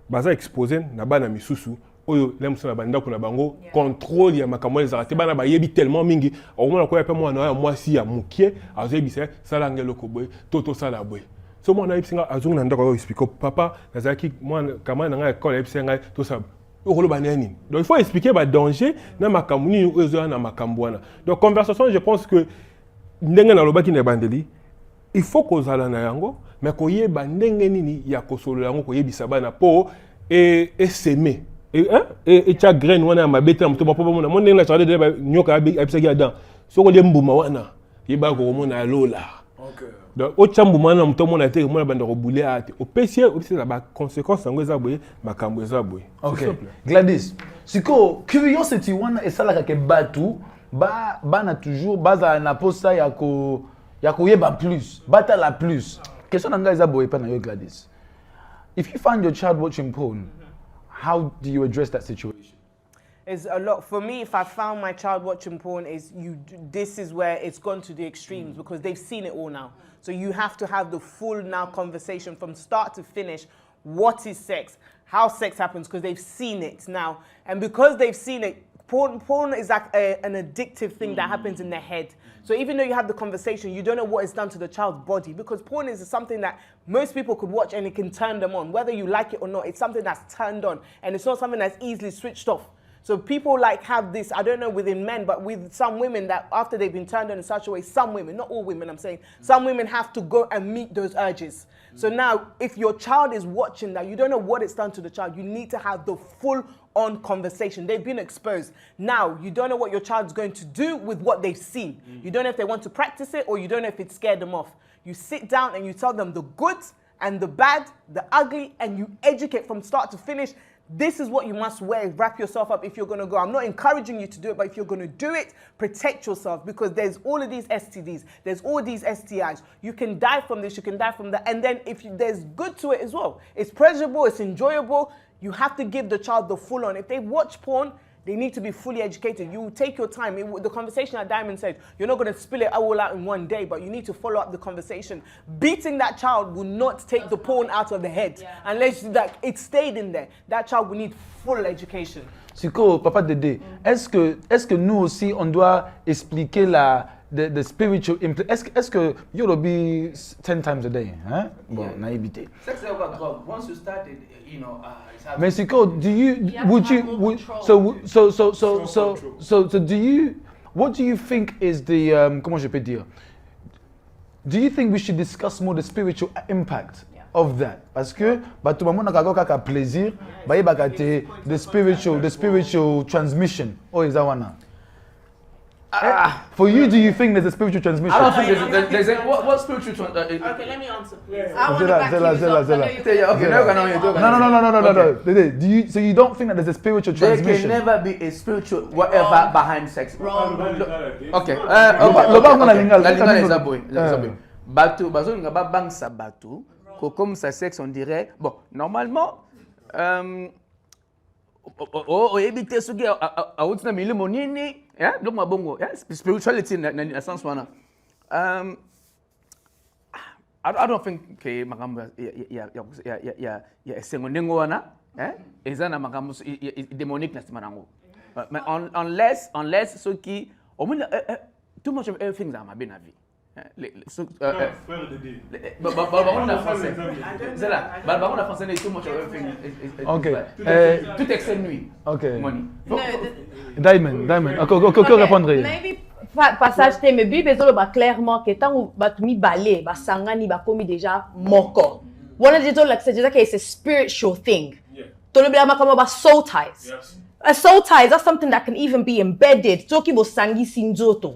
Baza exposé na bana misusu oyo lemso na banda kuna bango contrôle ya makambo ezaka te bana bayebi tellement mingi omona ko ya pe mwana ya mwasi ya mukie azebisa sala ngelo ko boy toto sala boy so mwana yipsinga azungu ndako yo explique papa nazaki mwana kama na ngai école yipsinga to sa okolo banani donc il faut expliquer ba danger na makambo ni ozo na makambo wana donc conversation je pense que ndenge na lobaki na bandeli il faut kozala na yango mais koyeba ndenge nini ya kosolo yango koyebisa bana po et s'aimer et cha graine wana mabeta mto papa mona ndenge na tsade de nyoka abisaki adam soko de mbuma wana yeba ko mona lola OK donc o chambuma na mto mona te mona banda ko bouler ate o pesier obisi na ba conséquences ngo za boye makambo za boye. OK Gladys siko curiosity wana esala ka batu bana toujours baza na posta ya koyeba plus bata la plus. Question nanga is aboy pana yo Gladys. If you find your child watching porn, how do you address that situation? It's a lot for me. If I found my child watching porn, this is where it's gone to the extremes because they've seen it all now. So you have to have the full now conversation from start to finish. What is sex? How sex happens? Because they've seen it now, and because they've seen it, porn is like an addictive thing that happens in their head. So even though you have the conversation, you don't know what it's done to the child's body because porn is something that most people could watch and it can turn them on. Whether you like it or not, it's something that's turned on and it's not something that's easily switched off. So people like have this, I don't know within men, but with some women that after they've been turned on in such a way, some women, not all women I'm saying, some women have to go and meet those urges. So now if your child is watching that, you don't know what it's done to the child, you need to have the full on conversation. They've been exposed. Now, you don't know what your child's going to do with what they've seen. You don't know if they want to practice it or you don't know if it scared them off. You sit down and you tell them the good and the bad, the ugly, and you educate from start to finish. This is what you must wear. Wrap yourself up if you're going to go. I'm not encouraging you to do it, but if you're going to do it, protect yourself because there's all of these STDs. There's all these STIs. You can die from this. You can die from that. And then there's good to it as well. It's pleasurable. It's enjoyable. You have to give the child the full on. If they watch porn, they need to be fully educated. You take your time. The conversation that Diamond said, you're not going to spill it all out in one day, but you need to follow up the conversation. Beating that child will not take the porn out of the head unless it stayed in there. That child will need full education. Siko, Papa Dédé, est-ce que nous aussi on doit expliquer the spiritual implication? Est-ce que you will be 10 times a day? Hein? Bon, naïveté. Sex over drug. Once you start it, Mais Siko, what do you think is the comment je peux dire? Do you think we should discuss more the spiritual impact of that? Parce que tout le monde a plaisir, the spiritual transmission. Oh, is that one now? For you, do you think there's a spiritual transmission? I don't think there's a what spiritual transmission? Okay, let me answer, please. No. So you don't think that there's a spiritual transmission? There can never be a spiritual whatever behind sex. Okay. Batu, bazo nga ba bangsa batu, comme ça sexe on dirait. Bon, normalement, éviter ce qui a outina mille monini, hein, donc ma bongo, spirituality na sens wana. I don't think que makambo ya sengonengo wana, hein, ezana makambo démonique na simanango. But unless ceux qui too much of everything that ma bien vie. Frère Dédé. Tout excès nuit. Ok. Diamond. Que répondre? Maybe passage te me Bible ezolo ba clairement que tant ba mi balé ba sangani ba komi déjà moko. One of the things like c'est it's a spiritual thing. To le bla makamo ba soul ties. A soul ties, that's something that can even be embedded. Toki bo sangi sinjoto.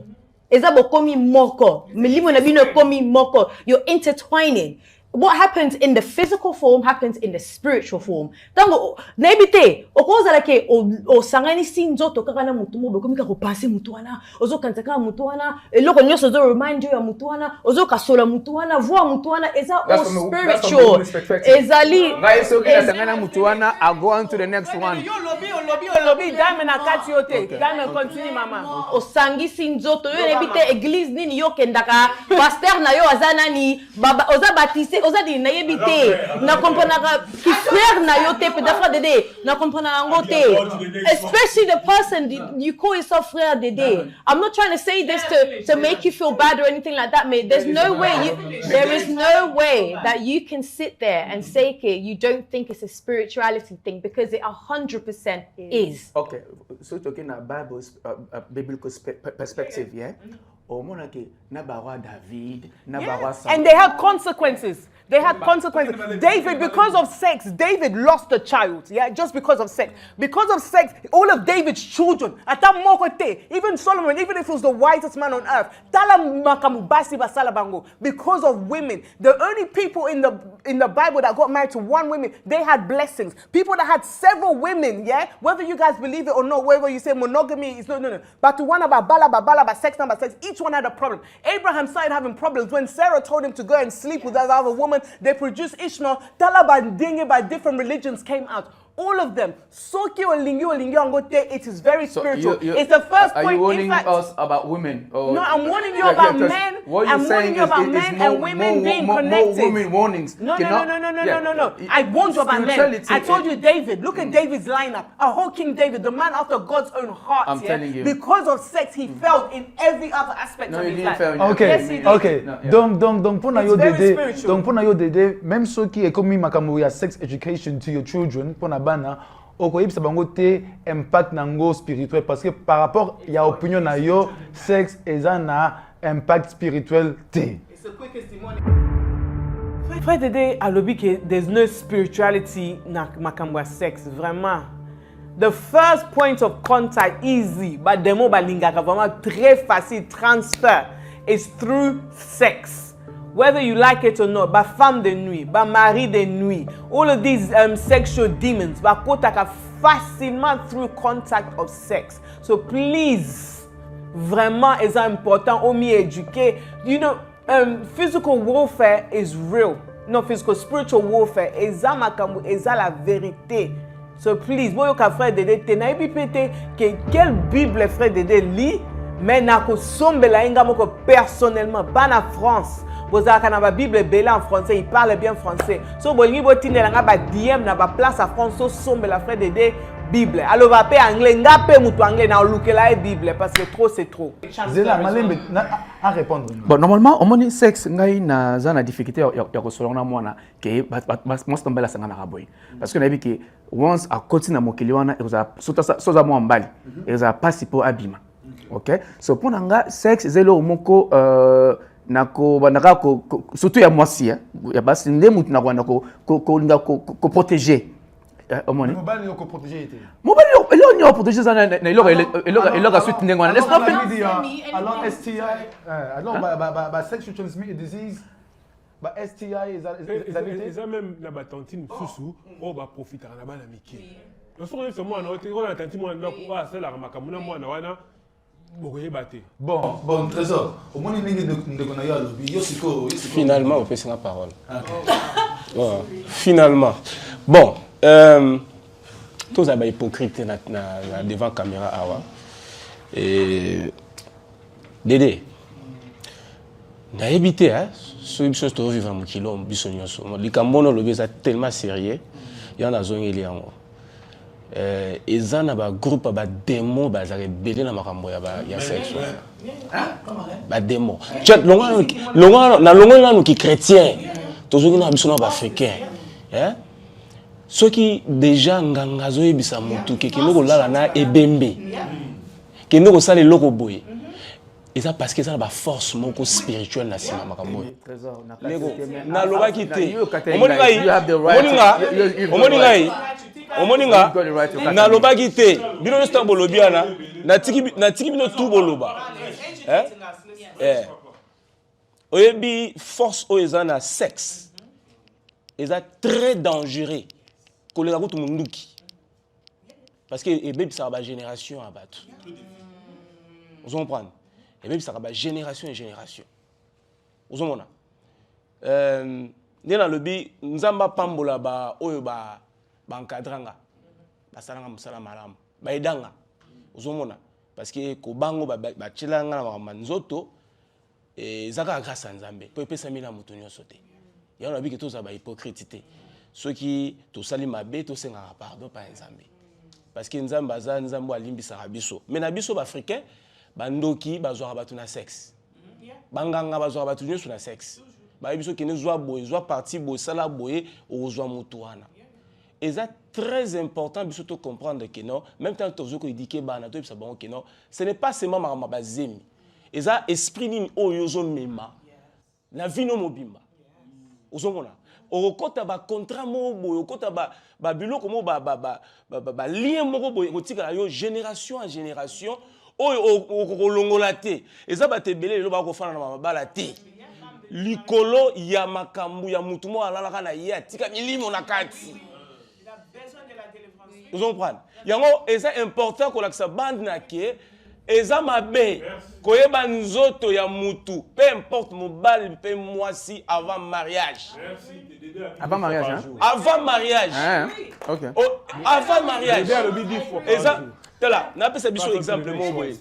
You're intertwining. What happens in the physical form happens in the spiritual form. Tango nebite okoza like o sangani sinjoto kakana mutumo bekomika ko passer mutuana ozo kantaka mutuana eloko nyoso zo remind you ya mutuana ozo kasola mutuana voix mutuana is all spiritual. Ezali sangana mutuana I go on to the next one. Yo lobby Diamond akati yote. Diamond continue mama. O sangi sinjoto yo nebite église nini yo kendaka pasteur na yo azana ni baba oza baptisé oza di na yebite na comprendre ki frère na yo te peut-être Dédé na comprendre ngo te, especially the person you call yourself frère Dédé. I'm not trying to say this to make you feel bad or anything like that, mate. There is no way that you can sit there and say you don't think it's a spirituality thing because it 100% is. Okay, so talking about biblical perspective, yeah. And they had consequences. David, because of sex, David lost a child. Yeah, just because of sex. Because of sex, all of David's children, even Solomon, even if he was the wisest man on earth, because of women. The only people in the Bible that got married to one woman, they had blessings. People that had several women, yeah, whether you guys believe it or not, whether you say monogamy is no. But to one about balaba, sex number sex, each one had a problem. Abraham started having problems when Sarah told him to go and sleep with that other woman. They produced Ishmael. Talaban Dinge by different religions came out. All of them. It is very spiritual. It's the first point. Are you warning us about women? No, I'm warning you about men. I'm warning you about men and women being connected. More women warnings. No. I warned you about men. I told you David. Look at David's lineup. A whole King David, the man after God's own heart. I'm telling you. Because of sex, he fell in every other aspect of his life. Okay. Donc pour na yo Dédé, même ceux qui est commis makambo ya sex education to your children, pour na bana, okoyebisa bango te impact nango spirituel parce que par rapport ya opinion na yo sexe eza na impact spirituel te. Frère Dédé alobi que there's no spirituality na makambo ya sex vraiment. The first point of contact easy but demo balingaka vraiment très facile transfer is through sex. Whether you like it or not, ba femme de nuit, ba mari de nuit, all of these sexual demons, ba kotaka facilement through contact of sex. So please, vraiment, it's important to me educate. You know, physical warfare is real. No, physical, spiritual warfare is la vérité. So please, moi yo ka frère Dédé te na ebi pété que quelle Bible frère Dédé lit, mais na ko sombela inga moko personnellement, pas na France. Vous avez la Bible belle en français, il parle bien français. So bolingi botine la ba DM na ba place à France so sombe la frère Dédé Bible. Alors va pe anglais, nga pe mutu anglais na lukela e Bible parce que trop c'est trop. Zela malembe à répondre. Bon normalement au moni sexe ngai na za na difficulté ya ko solona mwana ke moi tombela sanga na raboy. Parce que na bi ke once a côté na mokili wana eza soza mo mbali. Eza passer pour abima. OK? So pour nga sexe zelo moko nako banaka surtout ya mwasi ya basi ndemu tunakwenda ko protéger omoni mobali ko protéger été mobali elo ni protéger ça na elo suite ndengwana laisse pas alors STI alors ba sexual transmitted disease ba STI ils ont même la batantine susu on va profiter na bana miki on se retrouve moi on a tanti moi ndako ba ça la makamuna moi na wana. Bon, Trésor, au moins finalement, on peut se la parole. Ouais, finalement. Bon, tous les hypocrites devant la caméra. Et Dédé, n'a évité, ceux qui sont vivants, qui l'ont bisogno. Les Camerounais, le baiser tellement sérieux, il y en a zone il y a et ça na ba groupe ba démon ba za rebelle na makambo ya sexe ba démon chat longa na ki chrétien tozoki na biso na ba africain ceux qui déjà nganga zo yebisa mutu ke kino kolala na ebembe kino ko sala loko boye et ça parce que ça ba force moko spirituelle na sima makambo na loba kité omoninga na lobaki te bino nyonso bolobi wana natiki bino tu boloba oyebi force oyo eza na sexe eza très dangereux koleka kutu munduki parce que ebebisaka bagénération ya bato ozomprendre ebebisaka bagénération et génération ozomona nde nalobi nzambe apambola oyo bankadranga basalanga mosala malamu baedanga ozomona parce que kobango bachelanga na makambo nzoto ezaka grâce ya nzambe mpo epesami na moto nyonso te yango nabi ke tozala bahypocrite te soki tosali mabe tosengaka pardon pa nzambe parce que nzambe aza nzambe alimbisaka biso mais na biso baafricain bandoki bazwaka bato na sexe banganga bazwaka bato nyonso na sexe bayebi biso kende zwa boye zwa parti boye sala boye okozwa moto wana. Et c'est très important de comprendre que non, même quand tu dis que ce n'est pas seulement ma bazemi. Et ça esprit ni oyozo mema. La vie no mobimba. Ozomona. Okota ba contrat mo boy, okota ba biloko mo ba lien mo boy, otika yo génération en génération oyo okolongola te. Et ça ba te belé lo ba ko fana na mabala te. Likolo ya makambu ya mutu mo alalaka na ye atika milimo na kati. Vous comprenez? C'est important que la bande na kie eza mabe koyeba nzoto ya mutu peu importe mobali pe mwasi avant mariage. Avant mariage hein? Avant mariage. OK. Avant mariage. Eza tela na pesa biso exemple mo boye.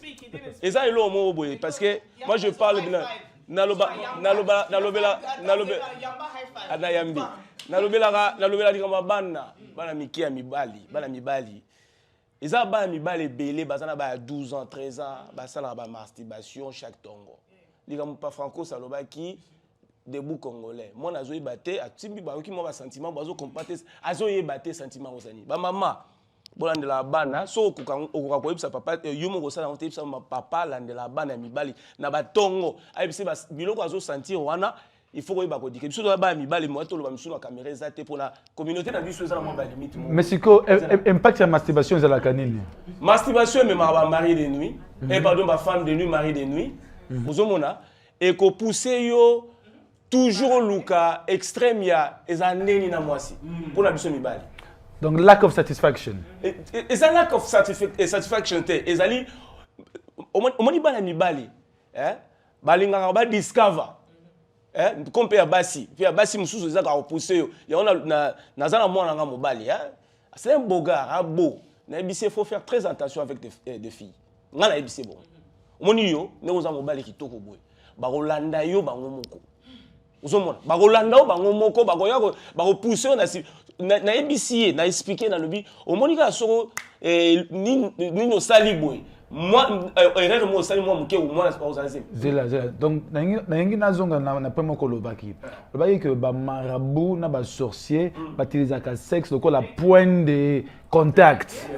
Eza elo mo boye parce que moi je parle de naloba adayambi nalobela likamba bana mikia mibali eza bana mibali belé bazana ba 12 ans 13 ans basala ba masturbation chaque tongo likamba pa franco salobaki debout congolais moi nazo yebate atimbi ba ki mo ba sentiment bazo compartir azo yebate sentiment osani ba mama bolandela bana so okoka koyebisa papa yo moko osala ngo teyebisa papa landela bana ya mibali na batongo ayebisi biloko azosentir wana il faut koyeba kodike biso toya bana mibali mo toloba misu na caméra eza te mpona communauté na biso eza na mwa balimite mais siko impact ya masturbation ezalaka nini? Masturbation ememaka bamari de nuit pardon bafemme de nuit mari de nuit ozomona ekopousse yo toujours luka extrême ya eza ndeni na mwasi mpona biso mibali. Donc lack of satisfaction. It's a lack of satisfaction. Ezali omoni bana mibali balingaka ba discover kompe ya basi puis ya basi mususu ezaka opousse yo ya ona nazana mwana nga mobali c'est un beau gars beau na ebisi faut faire très attention avec des filles nga na ebisi bon omoni yo ndeko za mobali kitoko boye bakolanda yo bango moko ozomona bakolanda yo bango moko bakoya bakopousse yo na ABC na expliquer na lobi omoni ka soko nino sali boy moi erreur mo sali moi muke moi na ozazim zela donc na ngi nazonga na pemo ko lobaki que ba marabout na ba sorcier batilisaka sexe donc la point de contact.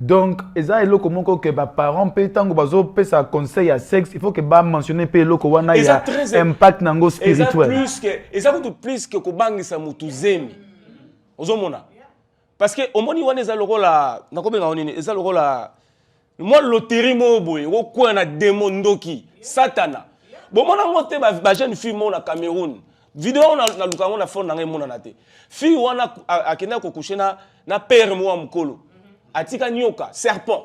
Donc eza eloko moko que ba parents pe tango bazo pesa conseil à sexe il faut que ba mentionner pe eloko wana ya impact nango spirituel. Eza plus que ko bangisa mutu zemi. Ozomona parce que omoni wana eza lokola nakobenga onini eza lokola moi loterie mo boye ko kwa na démon ndoki satana bomona ngote ba jeune fille mo na Cameroun vidéo na lukango na phone na ngai mona na te fille wana akenda ko coucher na père mo mukolo atika nyoka serpent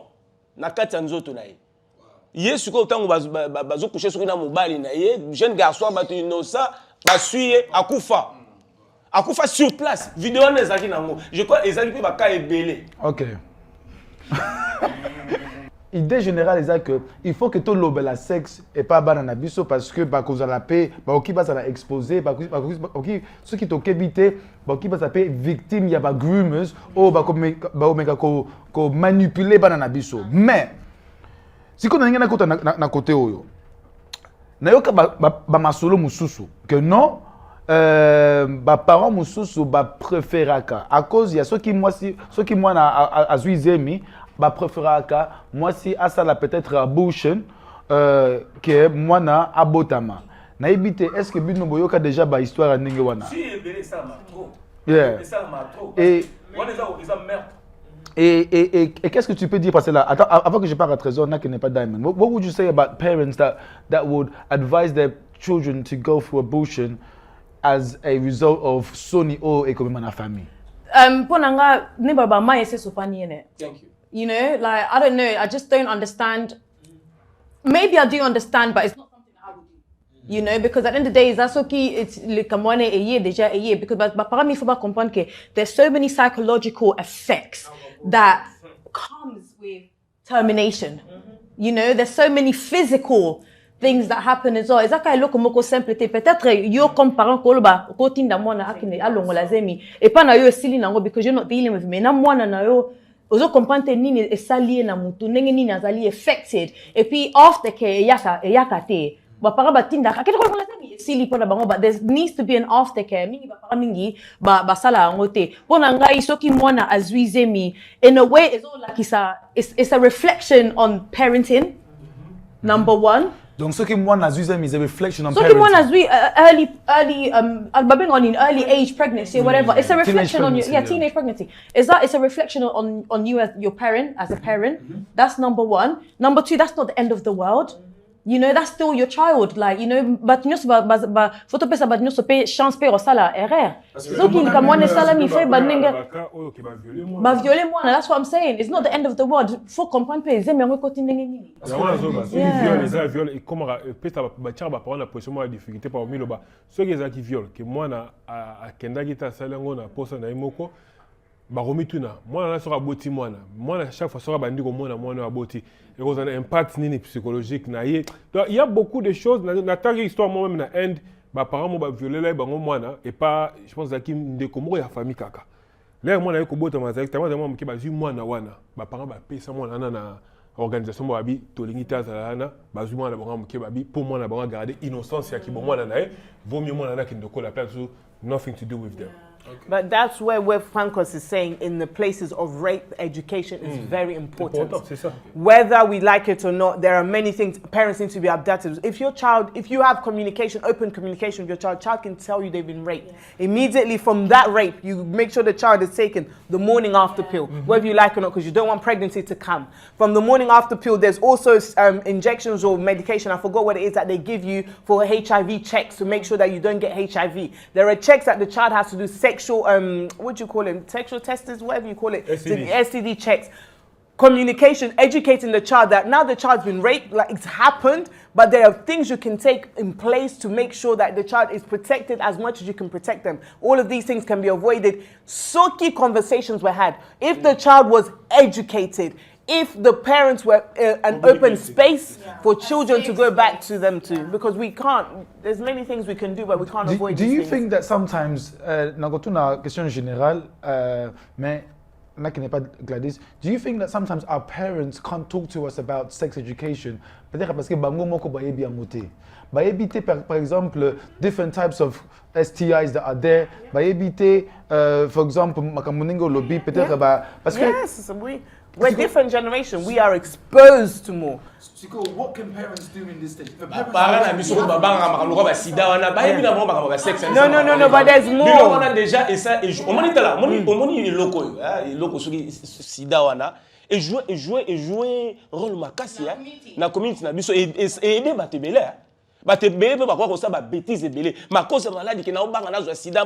na kati ya nzoto na ye yesu ko tango bazo coucher soki na mobali na ye jeune garçon bato innocent basuye akufa sur place vidéo na ezaki nango je crois ezaki pe baka ebele. OK. Idée générale est que il faut que tout le la sexe et pas banana biso parce que ba cause la paix ba oki ba ça la exposer ba oki ceux qui t'ont kébité ba oki ba ça paix victime il y a ba groomers ou ba ko manipuler banana biso mais si qu'on a ngena kota na côté oyo na yoka ba masolo mususu que non ba parents mususu ba préféraka à cause il y a ceux qui moi na azuizemi ba préféraka moi si asala peut-être abortion que moi na abotama na ibite est-ce que bino boyoka déjà ba histoire ndenge wana si ebele ça ma trop ça ma trop et wana eza meurtre. Et qu'est-ce que tu peux dire parce que là attends avant que je parle à Trésor n'a que n'est pas Diamond what would you say about parents that would advise their children to go through abortion as a result of Sony or economic family? Ponanga ne baba ma ese sopani ene. Thank you. You know, like I don't know, I just don't understand. Maybe I do understand, but it's not something I would do. You know, because at the end of the day, that's okay. It's like a year, déjà a year. Because but parmi faut pas comprendre que there's so many psychological effects that comes with termination. You know, there's so many physical things that happen as well. Ezaka eloko moko simple te peut-être yo comme parent koloba ko tinda mwana akine alongo lazemi et pas na yo esili nango because you're not dealing with me na mwana na yo ozo comprendre nini esali na mutu ndenge nini azali affected et puis after ke yaka te ba para batinda akete ko lazemi esili pona bango but there needs to be an aftercare mingi ba para mingi ba sala ngo te pona ngai soki mwana azwizemi in a way is all like it's a reflection on parenting number one. Donc ce qui moi n'a vu is a reflection on parenting. So qui moi n'a vu early early age pregnancy or whatever. It's a reflection on you. Yeah, teenage pregnancy. It's a reflection on you as your parent, as a parent. That's number one. Number two, that's not the end of the world. You know, that's still your child. Like, you know, but you know, photo pesa but you know, chance pe osala erreur. So qui comme moi ne sala mi fait ba ninga ba violer moi. That's what I'm saying. It's not the end of the world. Faut comprendre pe zeme ngo côté ndenge nini. Viol et comment pesa ba tira ba parole la position moi la difficulté par miloba. Ceux qui violent que moi na a kenda kita sala ngo na posa na imoko ba romituna. Moi na sera boti moi na chaque fois sera bandi ko moi na aboti. Et on a un impact psychologique. Donc, il y a beaucoup de choses. Dans la histoire, moi-même, na end, mes parents m'ont violé là, et pas, je pense, qu'il y a une famille kaka. Là, moi, j'ai eu un mazak, moi, j'ai moi na wana. Mes parents m'ont payé ça, moi, na organisation, moi, j'ai tolingita zalana, bazu moi, pour moi, garder innocence, qui bon moi, na vaut mieux moi, na qui ne colle la place, nothing to do with them. But that's where Francos is saying in the places of rape, education is very important. Whether we like it or not, there are many things. Parents need to be adaptive. If you have communication, open communication with your child can tell you they've been raped. Immediately from that rape, you make sure the child is taken the morning after pill, whether you like it or not, because you don't want pregnancy to come. From the morning after pill, there's also injections or medication, I forgot what it is, that they give you for HIV checks to make sure that you don't get HIV. There are checks that the child has to do, sexual, what do you call it? Sexual testers, whatever you call it. STD checks. Communication, educating the child that now the child's been raped, like it's happened, but there are things you can take in place to make sure that the child is protected as much as you can protect them. All of these things can be avoided. So key conversations were had. If the child was educated, if the parents were an open space for children to go back to them too, because we can't, there's many things we can do, but we can't avoid these things. Do you think that sometimes, na question générale, mais Gladys, do you think that sometimes our parents can't talk to us about sex education? Peut-être parce que bango moko ba yebi amote. Ba yebite par exemple different types of STIs that are there. Ba yebite for example makamuningo lobby peut-être ba parce que yes, we're different generation. We are exposed to more. Chico, what can parents do in this stage? No, but there's more. Déjà et ça et on moni tala, moni loko, loko suki sida wana et jouer rôle makasi na community na biso et aider batebele. Batebele pe bakwa ko sa ba bêtise belé. Ma cause maladie ki na obanga na zo sida,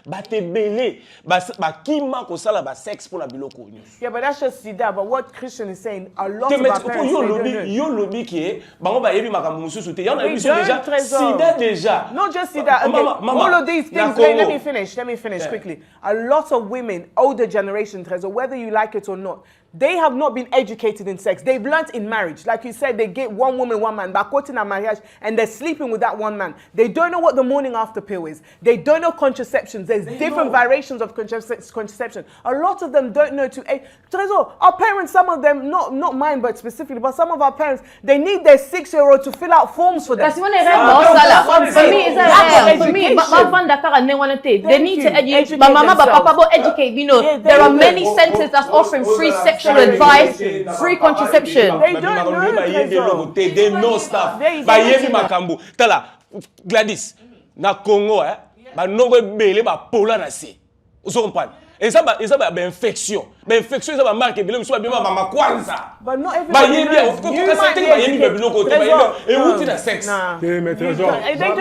batebele ba kima ko sala ba sex pour la biloko. Yeah, but that's just sida. But what Christian is saying, a lot of our parents yo lobby qui est bango ba yebi makambo mususu te. Yana biso déjà sida déjà. Not just sida. Okay. All of these things. Let me finish quickly. A lot of women, older generation, whether you like it or not, they have not been educated in sex. They've learnt in marriage. Like you said, they get one woman, one man, bakotin a marriage, and they're sleeping with that one man. They don't know what the morning after pill is. They don't know contraceptions. There's different variations of contraception. A lot of them don't know Trésor, our parents, some of them, not mine, but specifically, but some of our parents, they need their 6-year-old to fill out forms for them. For me, they need to educate. My mama, papa, will educate. You know, there are many centers that's offering free sexual advice, free contraception. They don't know. They know stuff. Tala, Gladys, na Congo, ba nogo bele ba pola na se. Vous comprenez? Et ça ba infection. Ba infection ça ba marque bele so ba mama kwanza. But not everybody. Et où tu as sexe? Mais trésor. They don't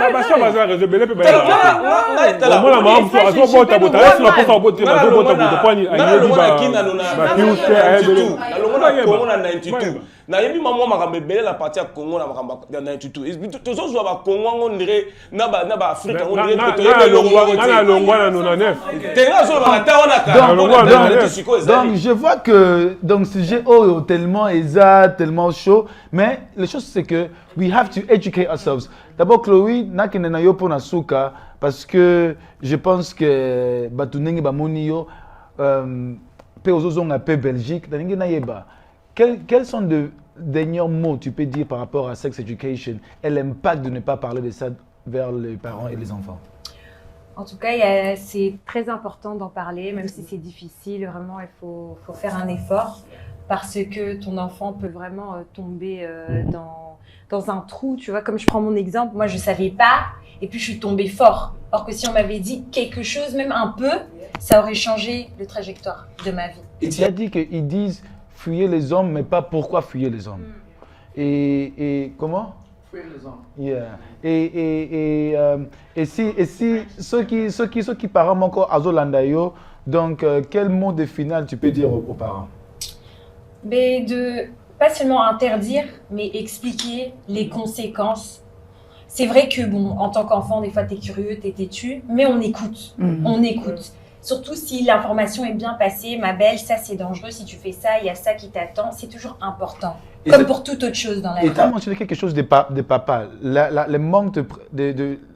know. Na yebi maman makambe bele la partie à Congo na makamba na tutu. Tozo zo ba Congo on dirait na ba Afrique on dirait que donc je vois que donc sujet tellement chaud, mais la chose c'est que we have to educate ourselves. D'abord Chloé nakene na yo pona suka parce que je pense que batunenge ba monio pe ozozonga pe Belgique daninge na yeba. Quels sont de derniers mots tu peux dire par rapport à sex education et l'impact de ne pas parler de ça vers les parents et les enfants? En tout cas, c'est très important d'en parler, même si c'est difficile. Vraiment, il faut faire un effort parce que ton enfant peut vraiment tomber dans un trou. Tu vois, comme je prends mon exemple, moi, je ne savais pas et puis je suis tombée fort. Or que si on m'avait dit quelque chose, même un peu, ça aurait changé le trajectoire de ma vie. Et tu as dit qu'ils disent fuyez les hommes, mais pas pourquoi fuyer les hommes. Et comment? Fuyer les hommes. Yeah. Et si ceux qui parlent encore à Zolandayo, donc quel mot de final tu peux dire aux parents? Mais de pas seulement interdire, mais expliquer les conséquences. C'est vrai que bon, en tant qu'enfant, des fois t'es curieux, t'es têtu, mais on écoute. On écoute. Surtout si l'information est bien passée, ma belle, ça c'est dangereux, si tu fais ça, il y a ça qui t'attend, c'est toujours important. Comme pour toute autre chose dans la vie. Et tu as mentionné quelque chose de papa. Le manque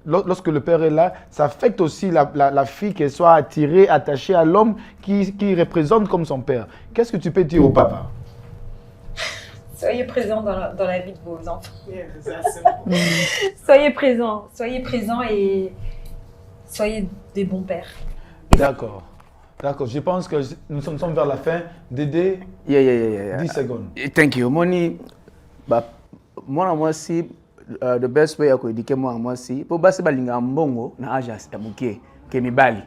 lorsque le père est là, ça affecte aussi la fille qu'elle soit attirée, attachée à l'homme qui représente comme son père. Qu'est-ce que tu peux dire au papa? Soyez présent dans la vie de vos enfants. Soyez présents et soyez des bons pères. D'accord. D'accord, je pense que nous sommes vers la fin. Dédé, Yeah. 10 secondes. Thank you. Moni, moi aussi, the best way à éduquer moi aussi, pour passer balinga mbongo na âge à muké, que mi bali.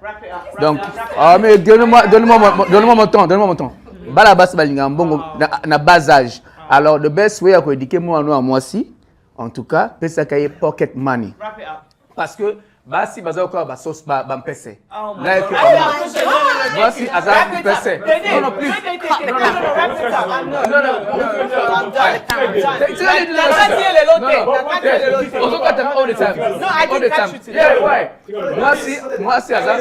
Donc, mais donne-moi mon temps. Bala bas balinga mbongo na bas âge. Alors, the best way à éduquer moi aussi, en tout cas, c'est ça qu'il y ait pocket money. Parce que basi baza ko ba sauce ba mpese. Basi azar mpese. Non plus. Moi si azar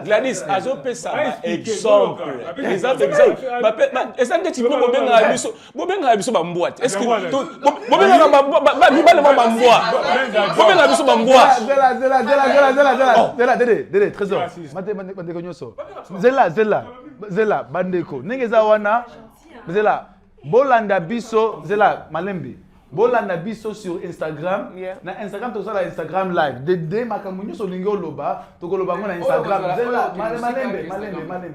Gladys azo pesa exemple. Exemple. Est-ce que tu peux bobenga biso ba mboite? Est-ce que bobenga ba mboite? Dédé, trésor. Zela, bandeko. Nengeza wana, Zela, bolanda biso, Zela, malembi. Bolanda biso sur Instagram. Na Instagram, tu la Instagram live. Dédé, makamunyo so lingo loba, to loba na Instagram. Zela,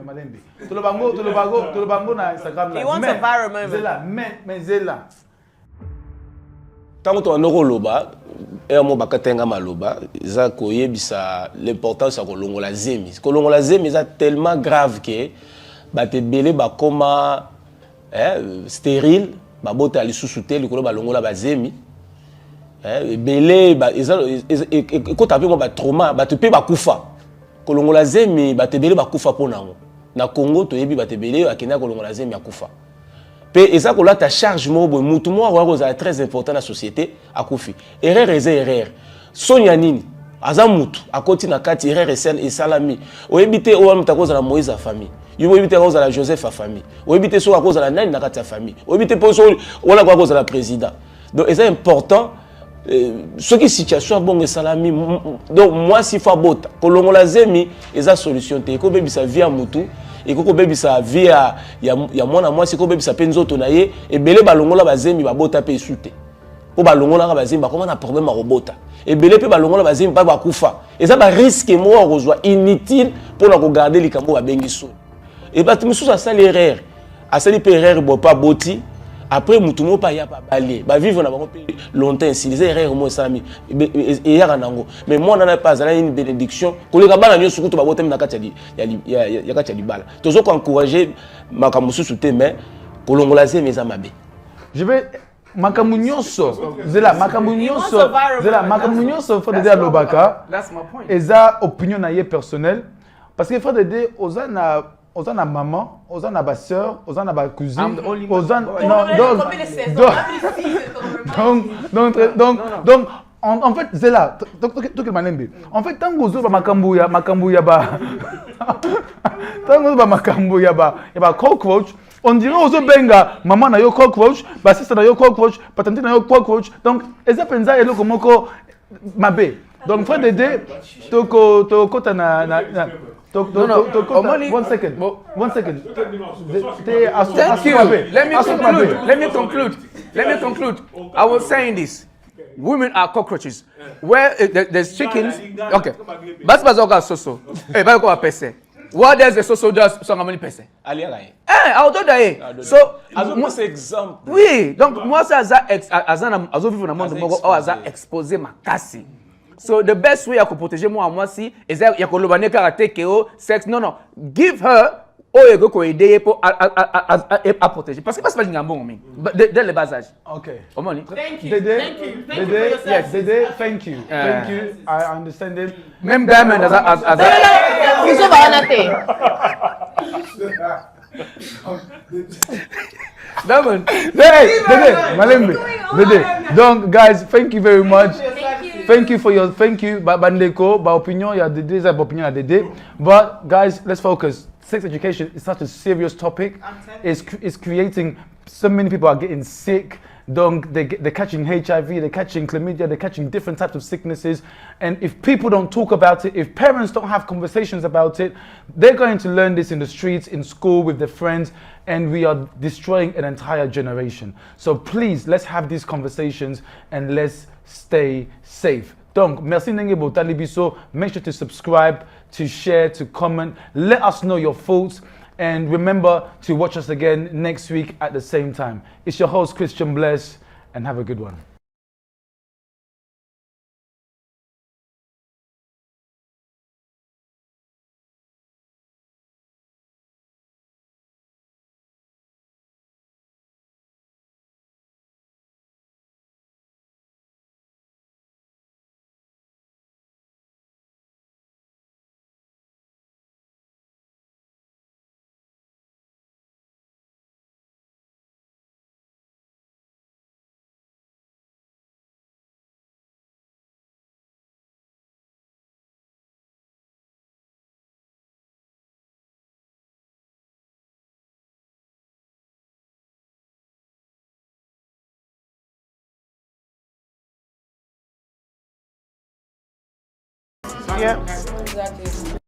malembi. To lobango na Instagram live. He wants a viral moment. Zela, mais Zela. Tant que tu as un loba, et un mot bakatenga maloba, ça koyebisa l'importance à kolongola zemi. Kolongola zemi c'est tellement grave que ba te belé ba koma stérile, ba bote ali sous-souté likolo ba longola ba zemi. Belé ba ko tapé mo ba trauma, ba te pe ba kufa. Kolongola zemi ba te belé ba kufa pona ngo. Na Congo to yebi ba te belé akena kolongola zemi akufa. Et ça, quand ta charge, c'est très important dans la société. Erreur est erreur. Sonia Nini, Azamutu, à côté de la carte, erreur et salami. Ou éviter au à cause de la Moïse à famille. Ou éviter à cause de la Joseph à famille. Ou éviter à cause de la Naine à famille. Ou éviter à cause de la président. Donc, c'est important. Ce qui est situation bon et salami. Donc, moi, si faut bota, kolongo la zemi, c'est la solution. Te ko bebi sa vie à mutu. Et koko bebi sa vie ya mwana moi c'est ko bebi sa penzo to na ye et belé balongola bazemi ba bota pe sute po balongola ka bazemi ba comment na problème à robota et belé pe balongola bazemi ba kufa et ça ba risque moi rejoint inutile pour na regarder les cambo ba bengi so et ba tumusu ça l'erreur a sali pe erreur bo pas boti après mutumo pa ya pa balé ba vivre na bango longtemps si les erreurs moi sami et ya kanango mais moi na pas ça une bénédiction ko le kabana nyo sukutu ba botem na kati ya kati libala tozo ko encourager makamusu sute mais kolongola ze mes amabe je vais makamunyoso zela makamunyoso faut dire lobaka et ça opinion na ye personnel parce que faut dire aux na maman, aux na ba sœur, aux na ba cousine, aux donc en fait c'est là tout que malembe. En fait tant que vous ba makambu ya ba tant que ba makambu ya ba cockroach, on dirait aux benga maman na yo cockroach, ba sister na yo cockroach, patante na yo cockroach. Donc eza penza elo komoko mabe. Donc frère Dédé to kota na one second. Thank you. Let me conclude. I was saying this. Women are cockroaches. Where there's chickens. Okay. Bazoka soso. Eh, bako apese. What does the soso does? So how many person? I'll do that. So, moi c'est exemple. Oui. Donc moi ça azo vivre dans monde moko aza exposer makasi. So the best way I could protect moi si is that you could karaté keo sex no give her you go aider pour à protéger parce que c'est pas un bon dès le bas âge. Okay. Thank you. Yes, Dédé, thank you. I understand it. Même Diamond as Dédé. Donc guys, thank you very much. Thank you for your Bandeko, by opinion, yeah, Dédé's opinion at Dédé. But guys, let's focus. Sex education is such a serious topic. It's creating so many people are getting sick. They're catching HIV, they're catching chlamydia, they're catching different types of sicknesses. And if people don't talk about it, if parents don't have conversations about it, they're going to learn this in the streets, in school, with their friends, and we are destroying an entire generation. So please, let's have these conversations and let's stay safe. Donc, merci Nenge Botali Biso. Make sure to subscribe, to share, to comment. Let us know your thoughts. And remember to watch us again next week at the same time. It's your host, Christian Bless, and have a good one. Yeah, exactly.